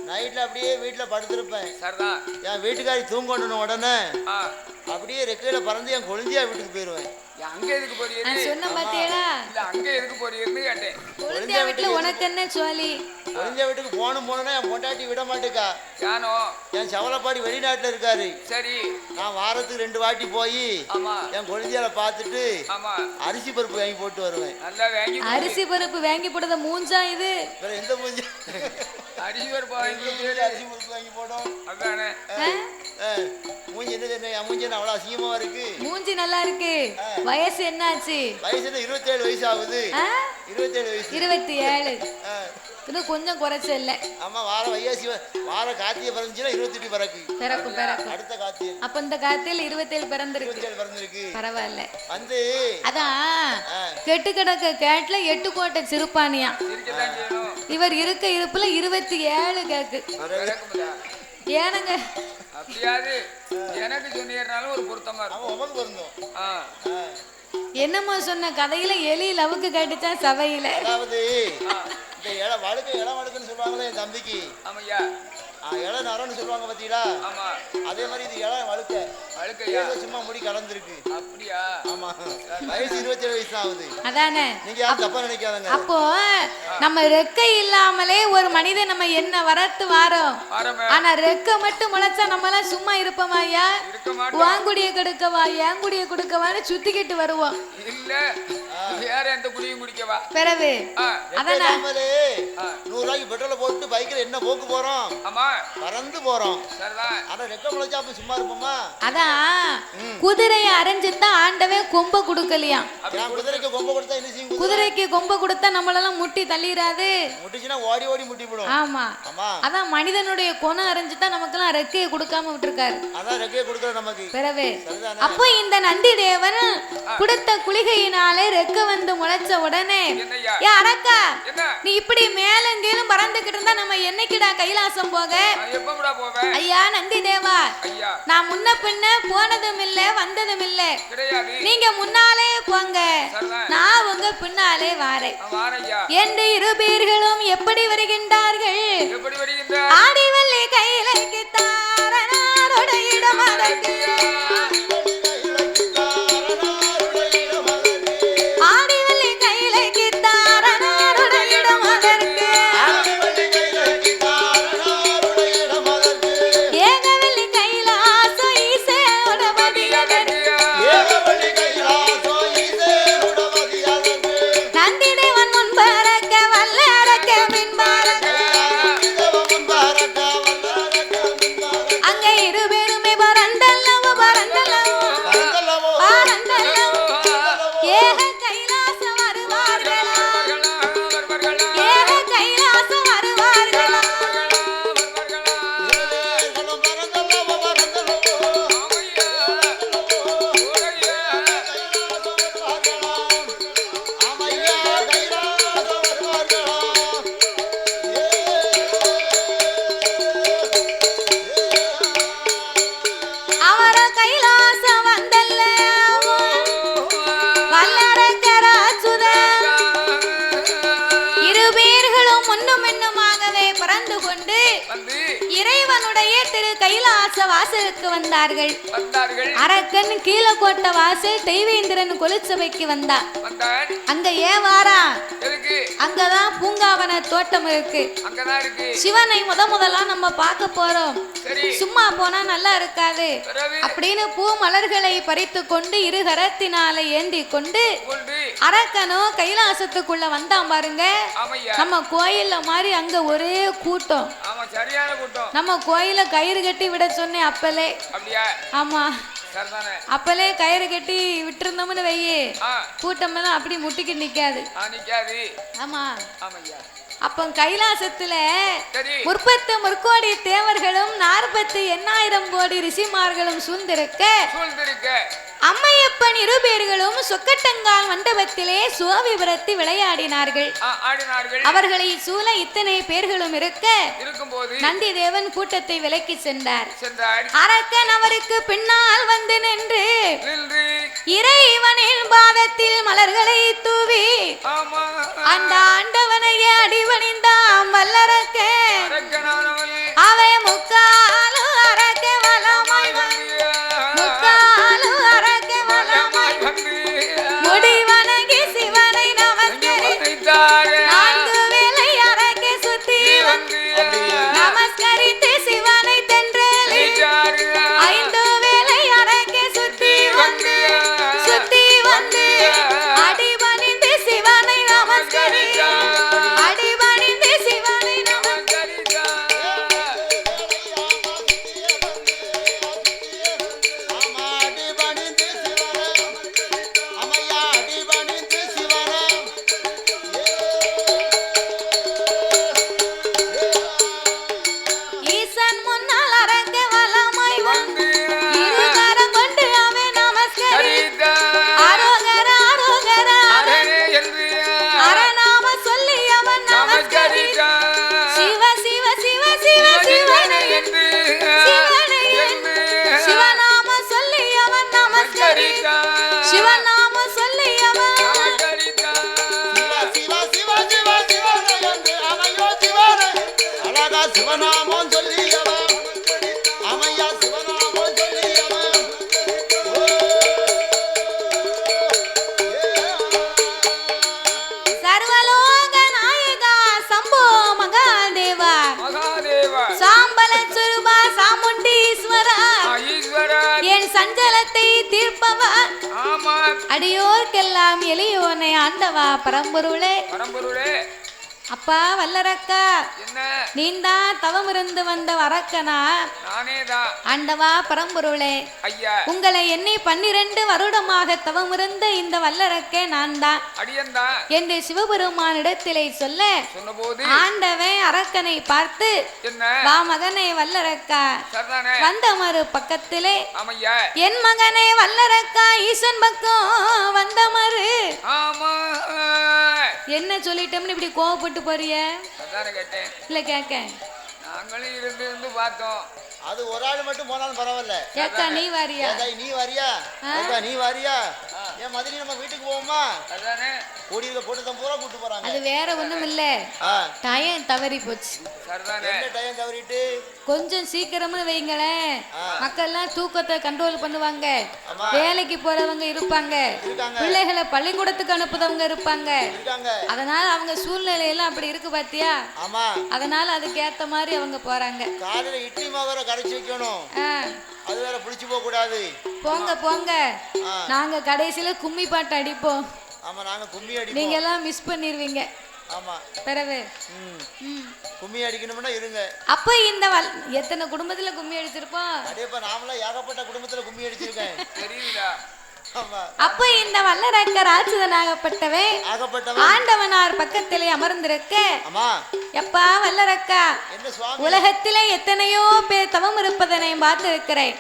நைட்ல அப்படியே வீட்டுல படுத்திருப்பேன். என் வீட்டுக்காரி தூங்கணும் உடனே அப்படியே ரெக்கையில பறந்து என் கொழுந்தியா வீட்டுக்கு போயிருவேன். அங்க எதுக்கு போறீங்க சொன்ன பாத்தியடா? இல்ல அங்க எதுக்கு போறீங்கன்னு கேட்டேன். கொழுந்தியா வீட்டுல உனக்கு என்ன சொல்லி? கொழுந்தியா வீட்டுக்கு போனா என் பொண்டாட்டி விட மாட்டேக்கா. யானோ என் சவலப்பாடி வெளிநாட்டுல இருக்காரு. சரி, நான் வாரத்துக்கு 2 வாட்டி போய் என் கொழுந்தியால பாத்துட்டு அரிசி பருப்பு வாங்கி போட்டு வருவேன். நல்லா வாங்கி அரிசி பருப்பு வாங்கி போட்டத மூஞ்சா இது? வேற எந்த மூஞ்சி? அரிசி பருப்பு வாங்கி போட்டோம். அதானே மூஞ்சி என்ன என் மூஞ்சி என்ன அவ்வளவு அசிங்கமா இருக்கு? மூஞ்சி நல்லா இருக்கு. வயசு என்னாச்சு? வயசு என்ன 27 வயசு ஆகுது. 27 வயசு. 27. இன்னும் கொஞ்சம் குறைச்ச இல்ல. ஆமா, வார வையாசி வார கார்த்திகை பிறந்துச்சுன்னா 28 பிறக்கும். அடுத்த கார்த்திகை. அப்ப இந்த கார்த்திகையில 27 பிறந்திருக்கு. 27 பிறந்திருக்கு. பரவாயில்ல. வந்து அதான் கெட்டு கிடக்க கேட்ல 8 கோட்டை சிறுப்பானியா. இவர் இருக்க இருப்புல 27 கேக்கு. ஏனுங்க அப்படியாது எனக்கு சொன்னீங்கனாலும் ஒரு பொருத்தமா இருக்கும். என்னமோ சொன்ன கதையில எலி லவுக்கு கட்டிச்சா சபையில. அதாவது இந்த இளம் வழுக்குன்னு சொல்லுவாங்களே என் தம்பிக்கு. ஆமையா, இளம் நரன்னு சொல்லுவாங்க பாத்தீங்களா? ஆமா, அதே மாதிரி இது இளம் வழுக்கையா சும்மா முடி கலந்துருக்கு. அப்படியா? ஆமா, வயசு 27 வயசு ஆகுது. அதானே, நீங்க யாரும் தப்பா நினைக்காதங்க. அப்போ நம்ம ரெக்கை இல்லாமலே ஒரு மனிதன் நம்ம என்ன வரத்து வாரோம். ஆனா ரெக்கை மட்டும் முளைச்சா நம்ம எல்லாம் சும்மா இருப்போமா ஐயா? வாங்குடிய கெடுக்கவா ஏங்குடிய கொடுக்கவான்னு சுத்திக்கிட்டு வருவோம். இல்ல வேற எந்த குடியும் குடிக்கவா பிறகு அதனால 100 ரூபாய்க்கு பெட்ரோல் போட்டு பைக்ல என்ன போக்கு போறோம். ஆமா, பறந்து போறோம். ஆனா ரெக்க முளைச்சா அப்ப சும்மா இருப்போமா? அதான் குதிரையை அரைஞ்சுதான் ஆண்டவே கொம்ப கொடுக்கலையாம். குதிரைக்கு கொம்ப கொடுத்தா என்ன செய்யும்? குதிரைக்கு கொம்ப கொடுத்தா நம்மளெல்லாம் முட்டி தள்ளிராது. முட்டிச்சுன்னா ஓடி ஓடி முட்டி போடும். ஆமா, அதான் மனிதனுடைய குணம் அரைஞ்சுதான் நமக்கெல்லாம் ரெக்கையை கொடுக்காம விட்டுருக்காரு. அதான் ரெக்கையை கொடுக்கற நமக்கு. பிறகு அப்போ இந்த நந்தி தேவன் கொடுத்த குளிகையினாலே ரெக்க வந்து முளைச்ச உடனே ஏ அரக்கா, நீ இப்படி மேலும் கீழும் பறந்துகிட்டு இருந்தா நம்ம என்னைக்குடா கைலாசம் போக? ஐயா நந்தி தேவா, நான் முன்ன பின்ன போனதும் இல்ல வந்ததும் இல்ல, நீங்க முன்னாலே போங்க, நான் உங்க பின்னாலே வாரேன் என்று 2 பேர்களும் எப்படி வருகின்றார்கள்? ஆடிவல்லி கையிலைக்கு தாரனாரோட இடம் அதற்கு, ஆடிவல்லி கையிலைக்கு தாரனாரோட இடம் அதற்கு, ஏகவல்லி கைலாச ஈசோட மதியதற்கு, நந்தி தேவன் முன் பறக்க வல்லறக்க பின் பறக்க, அங்க 2 பேருமே பறந்தல்லவோ பறந்தல்லவோ பறந்தல்லவோ, ஏக கைலாசம் வருவார்களா, ஏக கைலாசம் வருவார்களா. அவர கைலாசம் வந்தல்ல வல்லரக்கராசுத, 2 பேர்களும் முன்னும் மின்னுமாகவே பறந்து கொண்டு இறைவனுடைய திரு கைலாச வாசலுக்கு வந்தார்கள். அரக்கன் கீழக்கோட்டை வாசல் தெய்வேந்திரன் கொலுச்சபைக்கு வந்தான். அங்க ஏன் வாரா? அங்கதான் பூங்காவன தோட்டம் இருக்கு. சிவனை முதலா நம்ம பார்க்க போறோம். சும்மா போனா நல்லா இருக்காது அப்படின்னு பூ மலர்களை பறித்து கொண்டு 2 கரத்தினால ஏந்தி கொண்டு அரக்கனும் கைலாசத்துக்குள்ள வந்தான் பாருங்க. நம்ம கோயில்ல மாதிரி அங்க ஒரே கூட்டம். நம்ம கோயில கயிறு கட்டி விட சொன்னேன் அப்பலே. ஆமா, அப்பலே கயிறு கட்டி விட்டுருந்தோம்னு வையே, கூட்டம் எல்லாம் அப்படி முட்டிக்கு நிக்காது. ஆமா, அப்போ கைலாசத்துல 30 முற்கோடி தேவர்களும் 48,000 கோடி ரிஷிமார்களும் சூழ்ந்திருக்க அம்மையப்பன் 2 பேர்களும் சொக்கட்டங்கால் மண்டபத்திலே சுவாவிபுரத்து விளையாடினார்கள். அவர்களை சூழ இத்தனை பேர்களும் இருக்கும்போது நந்தி தேவன் கூட்டத்தை விலக்கி சென்றார். அரக்கன் அவருக்கு பின்னால் வந்து நின்று இறைவனின் பாதத்தில் மலர்களை தூவி அந்த ஆண்டவனையே அடிபணிந்தான் வல்லரக்க. அவை முக்காலும் அரக்க வலமாய் முக்காலும் அரக்க வலமாய் முடிவணங்கி சிவனை நமஸ்கரித்தார். 4 வேளை அரக்க சுத்தி நமஸ்கரித்து சிவனை தென்றலி 5 வேளை அரக்க சுத்தி வந்து அடிபணிந்து சிவனை நமஸ்கரித்தார். அடிபணிந்து சிவனை ஈசன் முன்னால் அரக்க வலமாய் வந்து 2 கரம் கொண்டு அவன் நமஸ்கரித்தார். அரோகரா அரோகரா அரணாம சொல்லி அவன் நமஸ்கரித்தார். சிவ சிவ சிவ சிவ சிவனை சிவநாம சொல்லி அவன் நமஸ்கரித்தார். சிவநாம சொல்லி அவன் சிவநாமம் சொல்லியவன் அமையா சிவநாமம் சொல்லியவன் சர்வலோக நாயகா சம்போ மகாதேவா சாம்பல சுரூபா சாமுண்டீஸ்வரா என் சஞ்சலத்தை தீர்ப்பவா அடியோர்க்கெல்லாம் எளியோனை ஆண்டவா பரம்பொருளே. அப்பா வல்லரக்கா நீந்தான் தவம் இருந்து வந்த அரக்கனா? ஆண்டவா பரம்பொருளே உங்களை எண்ணி 12 வருடமாக தவம் இருந்த இந்த வல்லரக்கே நான் தான் என்று சிவபெருமானிடத்திலே சொல்ல ஆண்டவன் அரக்கனை பார்த்து வா மகனே வல்லரக்கா வந்த மறு பக்கத்திலே என் மகனே வல்லரக்கா ஈசன் பக்கம் வந்த மறு என்ன சொல்லிட்டோம்னு இப்படி கோவப்பட்டு போறிய? இல்ல கேக்க நாங்களும் இருந்து பார்த்தோம். அது ஒரு ஆள் மட்டும் போனாலும் பரவாயில்ல. ஏக்கா நீ வாரியா? நீ வாரியா? ஏக்கா நீ வாரியா? ஏன் மதினி நம்ம வீட்டுக்கு போவோமா? அதானே கோடியில போட்டு தான் பூரா கூட்டி போறாங்க. அது வேற ஒண்ணும் இல்ல. டைம் தவறி போச்சு. சரிதானே. என்ன டைம் தவறிட்டு? கொஞ்சம் சீக்கிரமா வைங்களேன். மக்கள் எல்லாம் தூக்கத்தை கண்ட்ரோல் பண்ணுவாங்க. வேலைக்கு போறவங்க இருப்பாங்க. பிள்ளைகளை பள்ளிக்கூடத்துக்கு அனுப்புறவங்க இருப்பாங்க. அதனால அவங்க சூழ்நிலை எல்லாம் அப்படி இருக்கு பாத்தியா? ஆமா. அதனால அதுக்கு ஏத்த மாதிரி அவங்க போறாங்க. காலையில இட்லி மாவு கரைச்சு வைக்கணும். அது வேற புடிச்சு போக கூடாது. போங்க போங்க. நாங்க கடைசில கும்மி பாட்டு அடிப்போம். ஆமா நாங்க கும்மி அடிப்போம். நீங்க எல்லாம் மிஸ் பண்ணிடுவீங்க. ஆமா. பிறகு கும்மி அடிக்கணும்னா இருங்க. அப்ப இந்த எத்தனை குடும்பத்துல கும்மி அடிச்சிருப்போம்? அடேப்பா நாமளா ஏகப்பட்ட குடும்பத்துல கும்மி அடிச்சிருக்கேன். தெரியுதா? அப்ப இந்த வல்லரக்க ராட்சதனாகப்பட்டவே ஆண்டவனார் பக்கத்திலே அமர்ந்திருக்க எப்பா வல்லரக்கா உலகத்திலே எத்தனையோ பேர் தவம் இருப்பதனை பார்த்திருக்கிறேன்.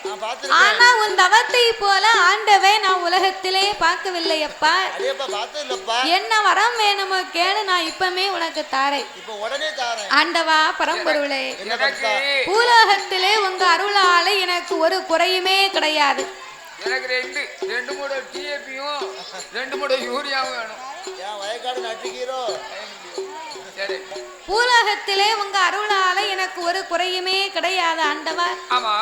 ஆனா உன் தவத்தை போல ஆண்டவை நான் உலகத்திலே பார்க்கவில்லை அப்பா. என்ன வரம் வேணுமோ கேளு, நான் இப்பமே உனக்கு தாரேன். ஆண்டவா பரம்பொருளே, பூலோகத்திலே உங்க அருளால எனக்கு ஒரு குறையுமே கிடையாது. எனக்கு ரெண்டு மூட டிஏபியும் 2 மூட யூரியாவும் வேணும். வயக்காடு நட்டுக்கீரோ. சரி, பூலோகத்திலே உங்க அருளால எனக்கு ஒரு குறையுமே கிடையாது ஆண்டவா. ஆமா.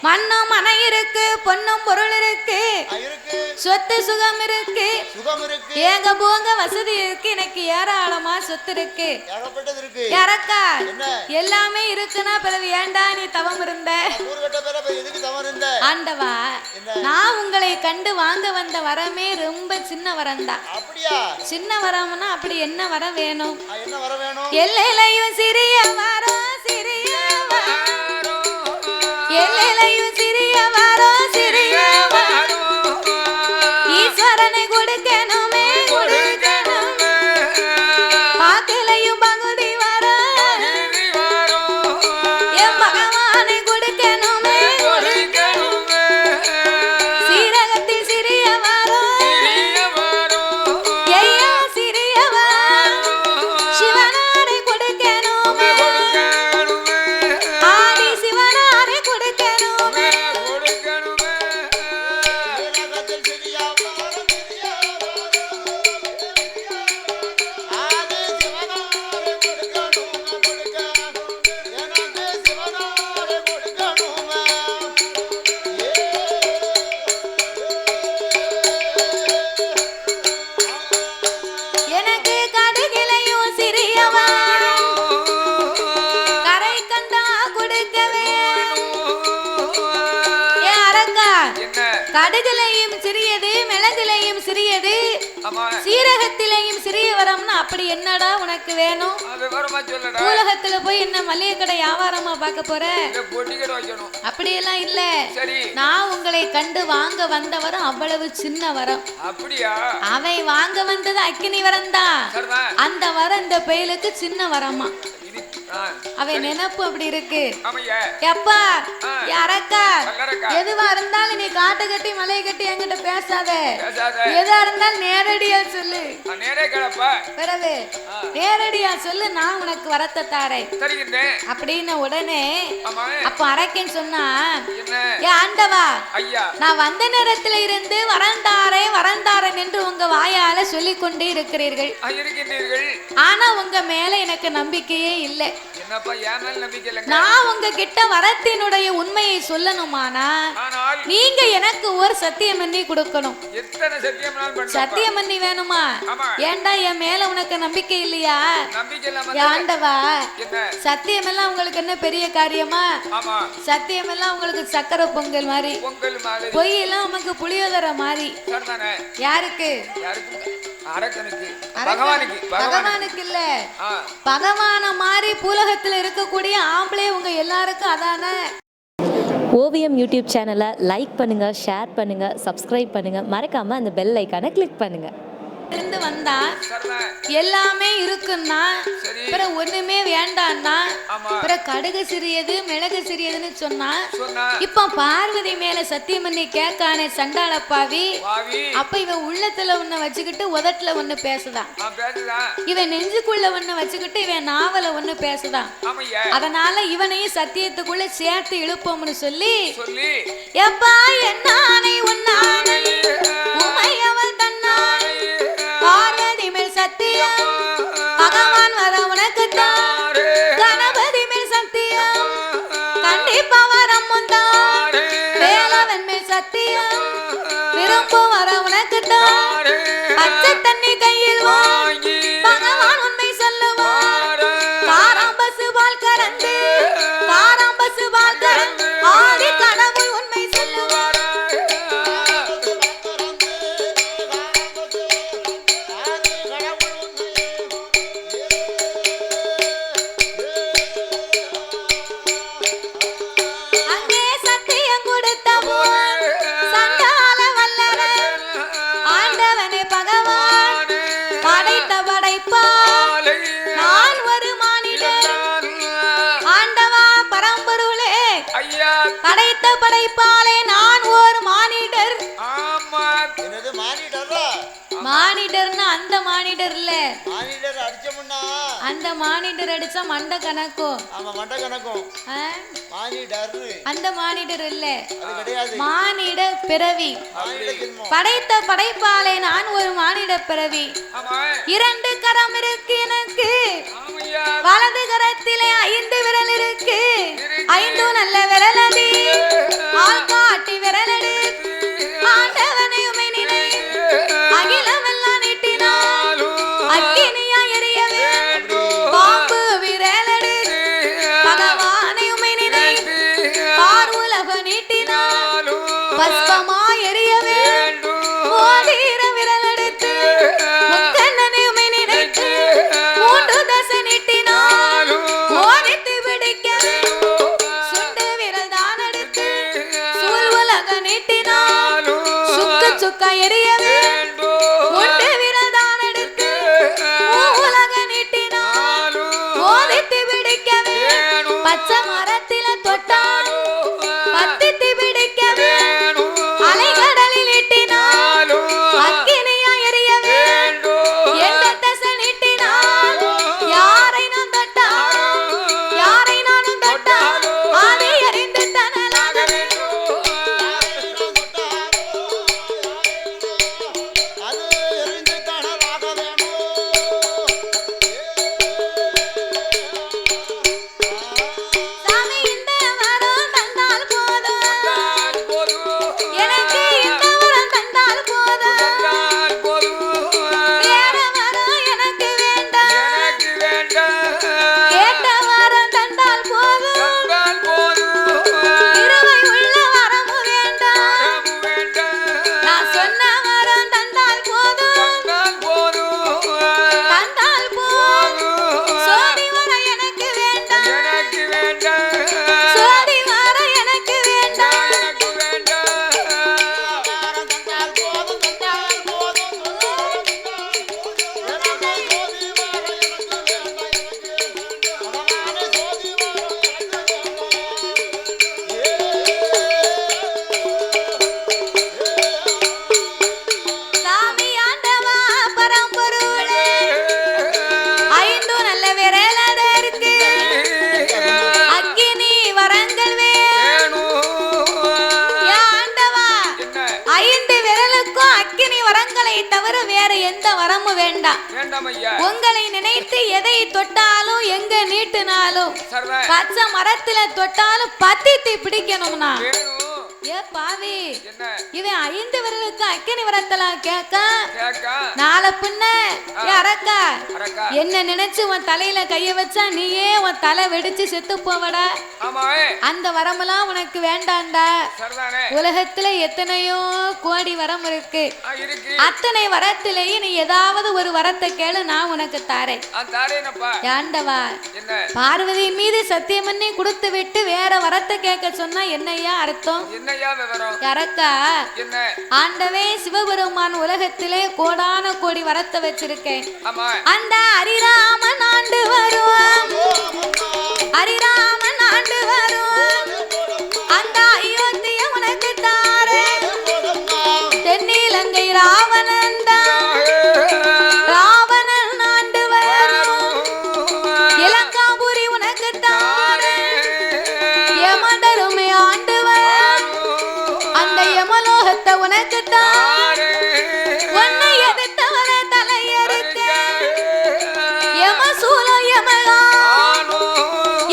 மண்ணும் மனை இருக்கு, பொன்னும் பொருள் இருக்கு, சொத்து சுகம் இருக்கு, ஏக போங்க வசதி இருக்கு, எனக்கு ஏராளமா சொத்து இருக்கு. யாரக்கா எல்லாமே இருக்குன்னா பிறகு ஏண்டா நீ தவம் இருந்த? ஆண்டவா, நான் உங்களை கண்டு வாங்க வந்த வரமே ரொம்ப சின்ன வரம் தான். சின்ன வரம்னா அப்படி என்ன வரம் வேணும்? எல்லையிலையும் சிறிய வரம், சிறிய வரம், எல்லையிலையும் சிறிய வரம், சிறிய வரம், ஈஸ்வரனை கொடுக்கணுமே, கொடுக்கணுமே, பாக்கலையும் பகுதி சிவனானை கொடுக்கணுமே சீரகத்தில் சிறியவரோ ஐயா சிறியவர் சிவனானை கொடுக்கணுமே ஆதி சிவனானை கொடுக்கணுமே எனக்கு கடுகிலையும் சிறியவர் கரை கண்டா கொடுக்கவே ஏ அரக்கா கடுகிலையும் சிறியது மிளகிலையும் சிறியது சீரகத்திலையும் சிறிய வரம்னு அப்படி என்னடா உனக்கு வேணும் உலகத்துல போய் என்ன மளிகை கடை வியாபாரமா பார்க்க போற அப்படியெல்லாம் இல்ல நான் உங்களை கண்டு வாங்க வந்த வரம் அவ்வளவு சின்ன வரம் அப்படியா அவை வாங்க வந்தது அக்கினி வரம் தான் அந்த வரம் இந்த பயலுக்கு சின்ன வரமா அவை நினைப்பு அப்படி இருக்கு எப்பா அரக்கா எதுவா இருந்தாலும் நீ காட்டு கட்டி மலையை கட்டி என்கிட்ட பேசாத எதா இருந்தாலும் நேரடியா சொல்லு பிறகு நேரடியா சொல்லு நான் உனக்கு வரத்தை தாரேன் அப்படின்னு உடனே அப்ப அரக்கேன்னு சொன்னா ஏ ஆண்டவா நான் வந்த நேரத்துல இருந்து வரந்தாரேன் என்று உங்க வாயால சொல்லிக் கொண்டே இருக்கிறீர்கள் ஆனா உங்க மேல எனக்கு நம்பிக்கையே இல்லை நான் உங்ககிட்ட வரத்தினுடைய உண்மையை சொல்லணுமானா நீங்க எனக்கு ஒரு சத்தியம் பண்ணி கொடுக்கணும் சத்தியம் பண்ணி வேணுமா ஏண்டா என் மேல உனக்கு நம்பிக்கை இல்லையா ஆண்டவா சத்தியம் எல்லாம் உங்களுக்கு என்ன பெரிய காரியமா சத்தியம் எல்லாம் உங்களுக்கு சக்கரை பொங்கல் மாதிரி பொய் எல்லாம் உனக்கு புளியோதரை மாதிரி யாருக்கு பகவானுக்கு இல்ல பகவான மாதிரி பூலகத்துல இருக்கக்கூடிய ஆம்பளை உங்க எல்லாருக்கும் அதானே. ஓவியம் யூடியூப் சேனலை லைக் பண்ணுங்க, ஷேர் பண்ணுங்க, சப்ஸ்கிரைப் பண்ணுங்க, மறக்காம அந்த பெல் ஐக்கானை கிளிக் பண்ணுங்க. இருந்து வந்தா எல்லாமே இருக்குன்னா பிறகு ஒண்ணுமே வேண்டான்னா பிறகு கடுகு சிறியது மிளகு சிறியதுன்னு சொன்னா இப்ப பார்வதி மேல சத்தியம் பண்ணி கேட்கானே சண்டாளப்பாவி அப்ப இவன் உள்ளத்துல ஒண்ணு வச்சுக்கிட்டு உதட்டுல ஒண்ணு பேசுதான், இவன் நெஞ்சுக்குள்ள ஒண்ணு வச்சுக்கிட்டு இவன் நாவல ஒண்ணு பேசுதான். அதனால இவனையும் சத்தியத்துக்குள்ள சேர்த்து இழுப்போம்னு சொல்லி எப்பா என்னானை உன்னானை உமையவள் தன்னானை பார்வதி மேல் சத்தியம் பகவான் வர உனக்கு தான் கணபதி மேல் சத்தியம் கண்டிப்பா வரம் முந்தான் வேலவன் மேல் சத்தியம் விரும்ப வர உனக்கு தான் பச்சை தண்ணி கையில் வாங்கி பகவான் உண்மை சொல்லுவார் காராம்பசு பால் கறந்து ஆடி கடவுள் உண்மை சொல்லுவார். படைப்பாலே நான் ஒரு மானிடர். மானிடர்னா அந்த மானிடர் இல்ல, மானிடர் அடிச்சோம்னா அந்த மானிடர் அடிச்சா மண்ட கணக்கும். ஆமா மண்ட கணக்கும். மானிடர் அந்த மானிடர் இல்ல, அது கிடையாது. மானிட பிறவி. படைத்த படைப்பாலே நான் ஒரு மானிட பிறவி. இரண்டு கரம் இருக்கு எனக்கு, வலது கரத்திலே 5 விரல் இருக்கு. 5 நல்ல விரலடி ஆள்காட்டி விரலடி ஆண்டவனை உமை நினை அகிலமெல்லாம் நீட்டினான் அக்கினியா எரியவே பாம்பு விரலடி பகவானை உமை நினை பார் உலக நீட்டினான் பஸ்பமா எரியவே ஓதீர விரலெடுத்து முக்கண்ணனை உமை நினைத்து 3 தசை நீட்டினான் ஓடித்து பிடிக்கவே சுண்டு விரல் தான் எடுத்து சூழ் உலக நீட்டினான் சுக்கு சுக்கா எரியவே 3 விரல் தான் எடுத்து உலக நீட்டினான் ஓடித்து பிடிக்கவே பச்சை மரத்தில தொட்டா வரமும் வேண்டாம். உங்களை நினைத்து எதை தொட்டாலும் எங்க நீட்டினாலும் பச்சை மரத்துல தொட்டாலும் பத்தி பிடிக்கணும்னா ஏ பாவி இவன் 5 விரலுக்கு அக்கினி வரத்தல கேட்க நாளை பின்ன அரக்கா என்ன நினைச்சு உன் தலையில கைய வச்சா நீயே உன் தலை வெடிச்சு செத்து போவடா. அந்த வரமெல்லாம் உனக்கு வேண்டாண்டா. உலகத்துல எத்தனையோ கோடி வரம் இருக்கு. அத்தனை வரத்திலேயே நீ ஏதாவது ஒரு வரத்தை கேளு, நான் உனக்கு தாரேன். ஆண்டவா பார்வதியின் மீது சத்தியம் பண்ணி கொடுத்து விட்டு வேற வரத்தை கேட்க சொன்னா என்னையா அர்த்தம்? அரக்கா ஆண்டவே சிவபெருமான் உலகத்திலே கோடான கோடி வரத்தை வச்சிருக்கேன். அந்த ஹரிராமன் ஆண்டு வருவான், ஹரிராமன் ஆண்டு வருவான். அந்த அயோத்திய உனக்கு தாரே. தென்னிலங்கை ராவணன் ராவணன் ஆண்டு வரும். இலங்காபுரி உனக்கு தாரே. யமதருமை ஆண்டு அந்த யமலோகத்தை உனக்கு தாரே. உன்னை எதிர்த்தவர தலையறுக்க யமசூல யமகா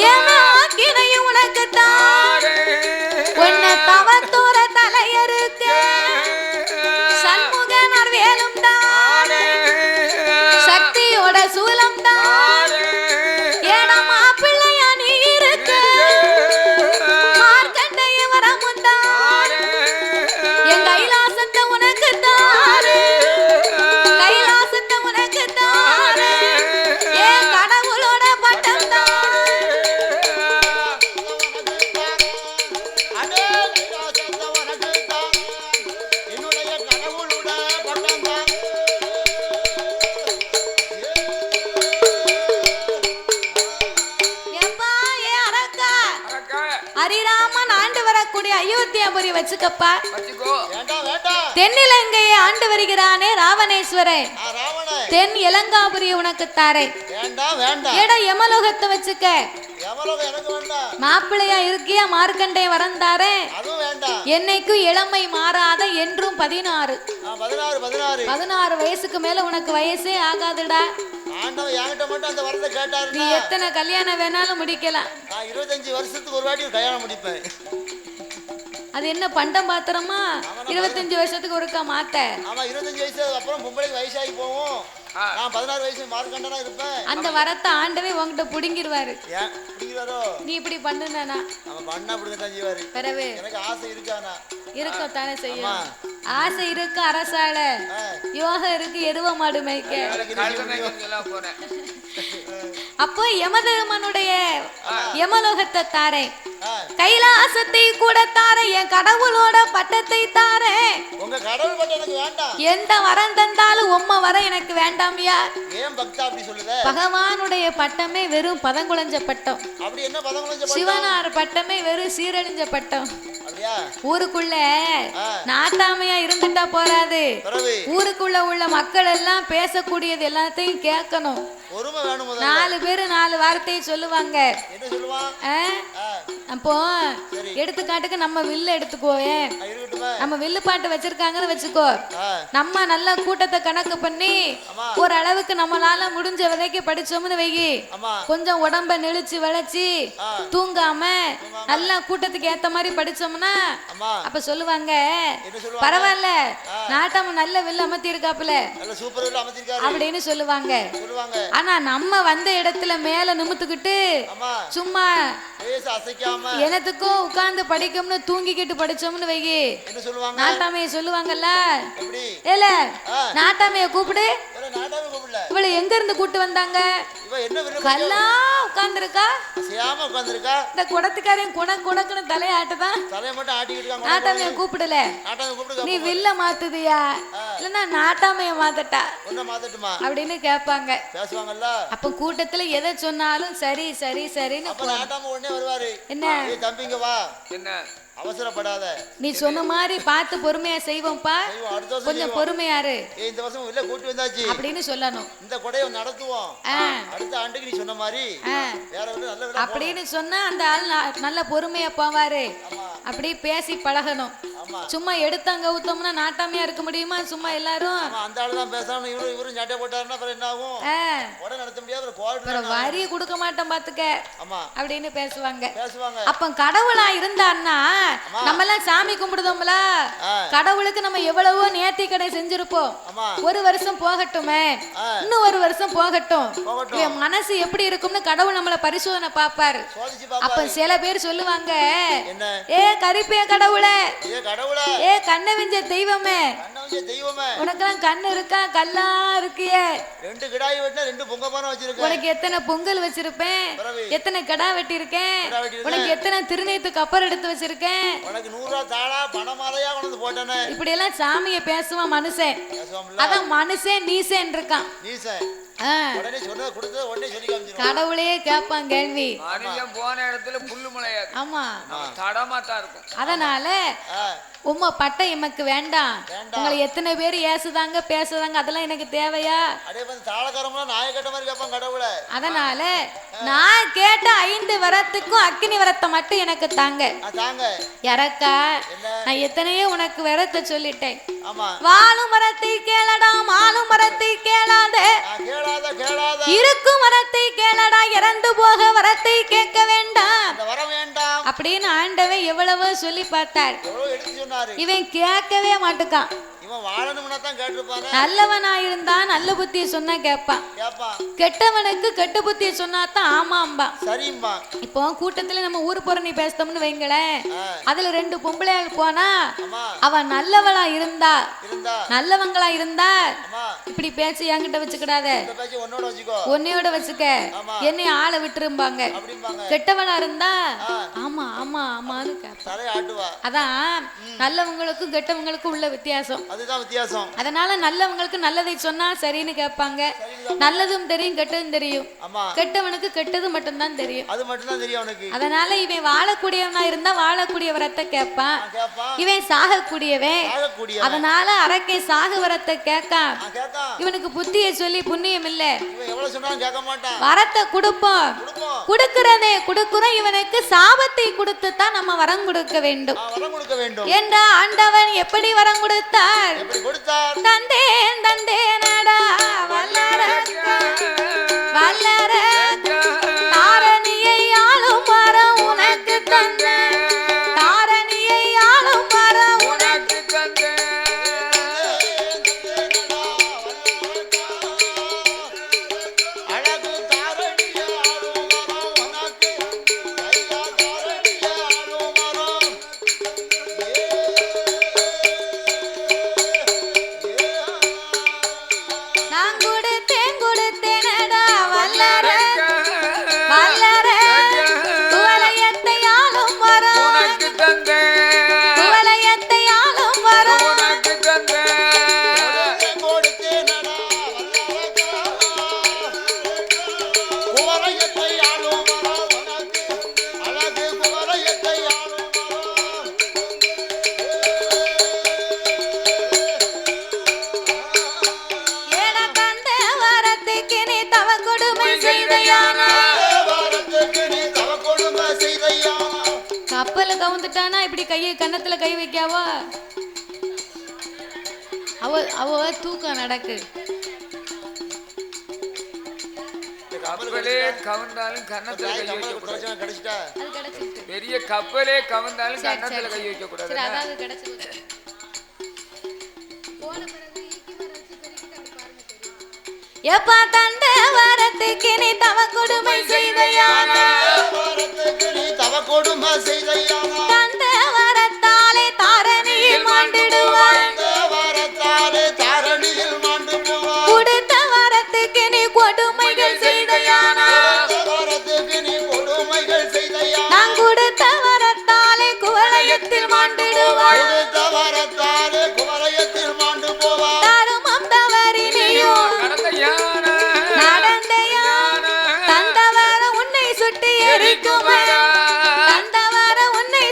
யமக்கினையும் உனக்கு தாரே. உன்னை தவத்தோர தலையறுக்க சண்முகனார் வேலும் தாரே. சக்தியோட சூலம் தாரே. ஏனமா பிள்ளையா நீ இருக்க மார்க்கண்டைய வரமும் தாரே. என் கைலாசத்தை உனக்கு தாரே. கைலாசத்தை உனக்கு தாரே. என் கடவுளோட பட்டம் தாரே. ஹரிராமன் ஆண்டு வரக்கூடிய அயோத்தியாபுரி வச்சுக்கப்பா. தென்னிலங்கையை ஆண்டு வருகிறானே ராவணேஸ்வரன், தென் இலங்காபுரி உனக்கு தாரே. ஏடா யமலோகத்தை வச்சுக்க. மாப்பிள்ளையா இருக்கியா மார்க்கண்டே வரந்தாரே. என்னைக்கும் இளமை மாறாத என்றும் 16 வயசுக்கு மேல உனக்கு வயசே ஆகாதுடா. நீ எத்தனை கல்யாணம் வேணாலும் முடிக்கலாம். 25 வருஷத்துக்கு ஒரு வாட்டி கல்யாணம் முடிப்பேன். அது என்ன பண்டம் பாத்திரமா 25 வருஷத்துக்கு ஒருக்கா மாத்த? ஆமா 25 வயசு அப்புறம் பொம்பளைக்கு வயசாகி போவோம். நான் 16 வயசு மார்க்கண்டனா இருப்பேன். அந்த வரத்தை ஆண்டவே உன்கிட்ட புடுங்கிடுவாரு. ஏன் புடிங்கறாரோ? நீ இப்படி பண்ணுனானா? அவன் பண்ணா புடுங்க தான் செய்வாரு. பரவே எனக்கு ஆசை இருக்கானா? இருக்க தானே செய்யும். ஆசை இருக்கு அரசாள, யோகம் இருக்கு எருவ மாடு மேய்க்க. அப்போ யமதர்மனுடைய யமலோகத்தை தாரே. கைலாசத்தை கூட தாரே. என் கடவுளோட பட்டத்தை தாரே. உங்க கடவுள் பட்டம் எனக்கு வேண்டாம். எந்த வரம் தந்தாலும் உம்ம வரம் எனக்கு வேண்டாம்யா. ஏன் பக்தா அப்படி சொல்லுத? பகவானுடைய பட்டமே வெறும் பதங்குளஞ்ச பட்டம். அப்படி என்ன பதங்குளஞ்ச பட்டம்? சிவனார் பட்டமே வெறும் சீரழிஞ்ச பட்டம். அப்படியா? ஊருக்குள்ள நாட்டாமையா இருந்துட்டா போறாது. ஊருக்குள்ள உள்ள மக்கள் எல்லாம் பேசக்கூடியது எல்லாத்தையும் கேட்கணும். பொறுமை வேணும். 4 பேரு 4 வார்த்தையை சொல்லுவாங்க. என்ன சொல்லுவாங்க? அப்போ எடுத்துக்காட்டுக்கு நம்ம வில்லு எடுத்துக்கோவே. நம்ம வில்லு பாட்டு வச்சிருக்காங்கன்னு வச்சுக்கோ. நம்ம நல்ல கூட்டத்தை கணக்கு பண்ணி ஒரு அளவுக்கு நம்மளால முடிஞ்ச வரைக்கும் படிச்சோம்னு வைகி, கொஞ்சம் உடம்ப நெளிச்சு வளைச்சு தூங்காம நல்லா கூட்டத்துக்கு ஏத்த மாதிரி படிச்சோம்னா அப்ப சொல்லுவாங்க பரவாயில்ல நாட்டம் நல்ல வில்லு அமர்த்தி இருக்காப்புல அப்படின்னு சொல்லுவாங்க. ஆனா நம்ம வந்த இடத்துல மேல நிமித்துக்கிட்டு சும்மா எனத்துக்கும் உட்கார்ந்து படிக்கும்னு தூங்கிக்கிட்டு படிச்சோம்னு வைகி, நாட்டாமைய சொல்லுவாங்கல்ல, ஏல நாட்டாமைய கூப்பிடு, இவளை எங்க இருந்து கூட்டு வந்தாங்க? கல்லா உட்கார்ந்துருக்கா, இந்த குடத்துக்காரையும் குணக்குன்னு தலையாட்டுதான். நாட்டாமைய கூப்பிடல, நீ வில்ல மாத்துதியா இல்லன்னா நாட்டாமைய மாத்தட்டா அப்படின்னு கேட்பாங்க. அப்ப கூட்டத்துல எதை சொன்னாலும் சரி சரி சரின்னு என்ன தம்பிங்க வா, என்ன அவசரப்படாத, நீ சொன்ன மாதிரி பார்த்து பொறுமையா செய்வோம்ப்பா, கொஞ்சம் பொறுமையாரு, இந்த வருஷம் இல்ல கூட்டி வந்தாச்சு அப்படின்னு சொல்லணும். இந்த கொடையை நடத்துவோம், அடுத்த ஆண்டுக்கு நீ சொன்ன மாதிரி வேற நல்ல அப்படின்னு சொன்னா அந்த ஆள் நல்ல பொறுமையா போவாரு. அப்படி பேசி பழகணும். சும்மா எடுத்தாங்க ஊத்தோம்னா நாட்டாமையா இருக்க முடியுமா? சும்மா எல்லாரும் அந்த ஆளுதான் பேசணும். இவரும் சட்டை போட்டாருன்னா அப்புறம் என்ன ஆகும்? உடனே நடத்த முடியாது. வரி கொடுக்க மாட்டோம் பாத்துக்க அப்படின்னு பேசுவாங்க. அப்ப கடவுளா இருந்தான்னா நம்ம எல்லாம் சாமி கும்பிடுதோம்ல, கடவுளுக்கு நம்ம எவ்வளவோ நேர்த்தி கடை செஞ்சிருப்போம். ஒரு வருஷம் போகட்டுமே, இன்னும் ஒரு வருஷம் போகட்டும், மனசு எப்படி இருக்கும்னு கடவுள் நம்மள பரிசோதனை பாப்பாரு. அப்ப சில பேர் சொல்லுவாங்க, ஏ கரிப்பே கடவுளே, ஏ கண்ண வெஞ்ச தெய்வமே, உனக்கெல்லாம் கண்ணு இருக்கா கல்லா இருக்கியே, 2 கிடாய் வெட்டினா 2 பொங்க பானை வச்சிருக்கேன், உனக்கு எத்தனை பொங்கல் வச்சிருப்பேன், எத்தனை கடா வெட்டி இருக்கேன், உனக்கு எத்தனை திருநீத்துக்கு அப்புறம் எடுத்து வச்சிருக்கேன், உனக்கு 100 ரூபாய் தாளா பணமாலையா கொண்டு போட்டேனே, இப்படி எல்லாம் சாமியை பேசுவான் மனுஷன். அதான் மனுஷன் நீசன் இருக்கான். கடவுளே கேட்பான் கேள்வி. போன இடத்துல புல்லு முளையாது. ஆமா, தடமாத்தான் இருக்கும். அதனால உம்மா பட்டம் எமக்கு வேண்டாம். உங்களை எத்தனை பேர் ஏசுதாங்க பேசுதாங்க அதெல்லாம் எனக்கு தேவையா? அதனால நான் கேட்ட 5 வரத்துக்கும் அக்னி வரத்தை மட்டும் எனக்கு தாங்க. இறக்கா நான் எத்தனையோ உனக்கு வரத்தை சொல்லிட்டேன். வாழும் வரத்தை கேளடா, மாலும் வரத்தை கேளாத, இருக்கும் வரத்தை கேளடா, இறந்து போக வரத்தை கேட்க வேண்டாம் அப்படின்னு ஆண்டவன் எவ்வளவோ சொல்லி பார்த்தார். இவன் கேட்கவே மாட்டுக்கான். நல்லவனா இருந்தா நல்ல புத்தியை சொன்னா கேட்பான், கெட்டவனுக்கு கெட்ட புத்தியை சொன்னாதான் ஆமாம்பா. இப்போ கூட்டத்துல நம்ம ஊர் புறணி பேசத்தோம்னு வைங்களேன், அதுல 2 பொம்பளையாள் போனா அவன் நல்லவளா இருந்தா, நல்லவங்களா இருந்தா இப்படி பேச்சு என்கிட்ட வச்சுக்கிடாத, உன்னையோட வச்சுக்க, என்னை ஆளை விட்டுரும்பாங்க. கெட்டவளா இருந்தா ஆமா ஆமா ஆமான்னு கேட்பா. அதான் நல்லவங்களுக்கும் கெட்டவங்களுக்கும் உள்ள வித்தியாசம். அதனால நல்லவங்களுக்கு நல்லதை சொன்னா சரின்னு கேட்பாங்க. நல்லதும் தெரியும் கெட்டதும் தெரியும். கெட்டவனுக்கு கெட்டது மட்டும்தான் தெரியும். அதனால இவன் வாழக்கூடியவனா இருந்தா வாழக்கூடிய வரத்தை கேட்பான். இவன் சாகக்கூடியவன், அதனால அரக்கை சாக வரத்தை கேட்கான். இவனுக்கு புத்தியை சொல்லி புண்ணியம் இல்ல, வரத்தை கொடுப்போம். கொடுக்கிறதே கொடுக்கிறோம், இவனுக்கு சாபத்தை கொடுத்து தான் நம்ம வரம் கொடுக்க வேண்டும் என்ற ஆண்டவன் எப்படி வரம் கொடுத்தார்? தந்தேன் தந்தேனடா வல்லரக்க வல்லரக்க, தாரணியை ஆளும் வரம் உனக்கு தந்தேன், தாரணியை ஆளும் வரம் உனக்கு தந்தேன். கப்பல கவுந்துட்டானா இப்படி கையை கன்னத்துல கை வைக்காவோ, அவ தூக்கம் நடக்கு. கப்பலே கவுந்தாலும் கன்னத்துல கை வைக்க கூடாது. பெரிய கப்பலே கவுந்தாலும் கன்னத்துல கை வைக்க கூடாது. அதாவது கிடைச்சது. எப்பா தந்த வரத்துக்கு நீ தவ கொடுமை செய்தையானா, தந்த வரத்தாலே தாரணியில் மாண்டிடுவாய், கொடுத்த வரத்துக்கு நீ கொடுமைகள் செய்தையானா, நான் கொடுத்த வரத்தாலே குவளையத்தில் மாண்டிடுவாய், தருமம் தவறினியும் நடந்தையா, தந்தவர உன்னை சுட்டி எரிக்கும், தந்தவர உன்னை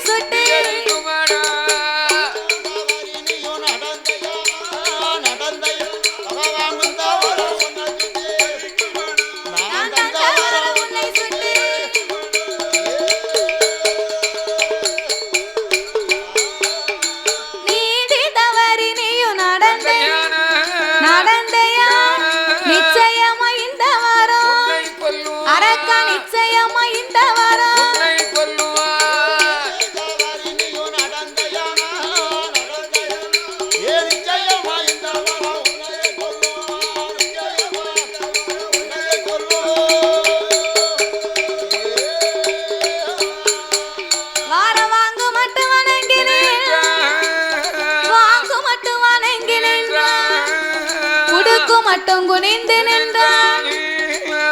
மட்டும் குனிந்து நின்றான்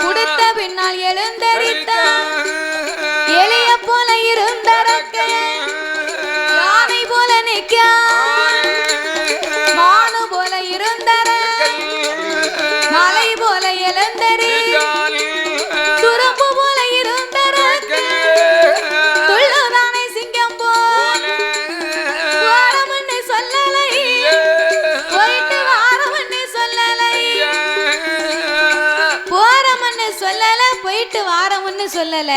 குடித்த பின்னால் எழுந்தரித்தான் எளிய போல இருந்தரக்க யானை போல நிற்க மானு போல இருந்தர மலை போல எழுந்தரி துரும்பு போல இருந்தரக்க துள்ளுதானே சிங்கம் போல வாரம்னு சொல்லலை போயிட்டு வாரம்னு சொல்லலை போறமன்னு சொல்லல போயிட்டு வாரம்னு சொல்லல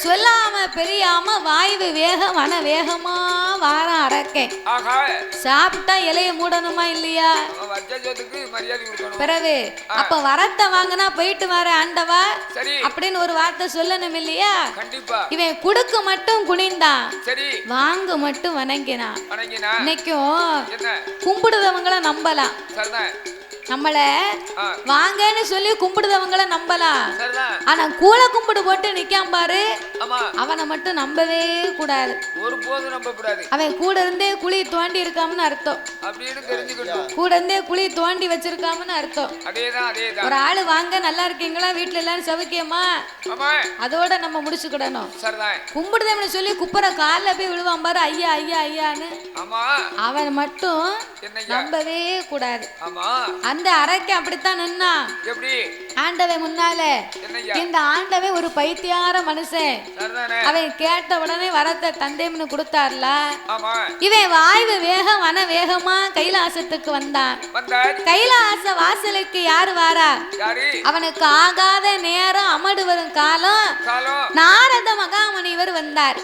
சொல்லாம பெரியாம வாய்வு வேகம் வன வேகமா வாரம் அரக்கேன் சாப்பிட்டா இலைய மூடணுமா இல்லையா பிறகு அப்ப வரத்தை வாங்கினா போயிட்டு வர ஆண்டவா அப்படின்னு ஒரு வார்த்தை சொல்லணும் இல்லையா இவன் குடுக்க மட்டும் குனிந்தான் வாங்க மட்டும் வணங்கினான் இன்னைக்கும் கும்பிடுதவங்கள நம்பலாம் நம்மள வாங்கன்னு சொல்லி கும்பிடுதவங்கள நம்பலாம் ஆனா கூல கும்பிடு போட்டு நிக்காம பாரு அவனை மட்டும் நம்பவே கூடாது ஒருபோதும் நம்ப கூடாது அவன் கூட இருந்தே குழி தோண்டி இருக்காமனு அர்த்தம் அப்படின்னு தெரிஞ்சுக்கணும் கூட இருந்தே குழி தோண்டி வச்சிருக்காமனு அர்த்தம் அதேதான் ஒரு ஆளு வாங்க நல்லா இருக்கீங்களா வீட்டுல எல்லாரும் சவுக்கியமா அதோட நம்ம முடிச்சுக்கிடணும் கும்பிடுதவனு சொல்லி குப்புற காலில் போய் விழுவான் பாரு ஐயா ஐயா ஐயான்னு அவன் மட்டும் நம்பவே கூடாது அந்த அறைக்கு அப்படித்தான் நின்னா ஆண்டவன் முன்னால இந்த ஆண்டவன் ஒரு பைத்தியார மனுஷன் அவன் கேட்ட உடனே வரத்தை தந்தேம்னு கொடுத்தார்ல இவன் வாய்வு வேகம் வன வேகமா கைலாசத்துக்கு வந்தான் கைலாச வாசலுக்கு யாரு வாரா அவனுக்கு ஆகாத நேரம் அமடு வரும் காலம் நாரத மகாமுனிவர் வந்தார்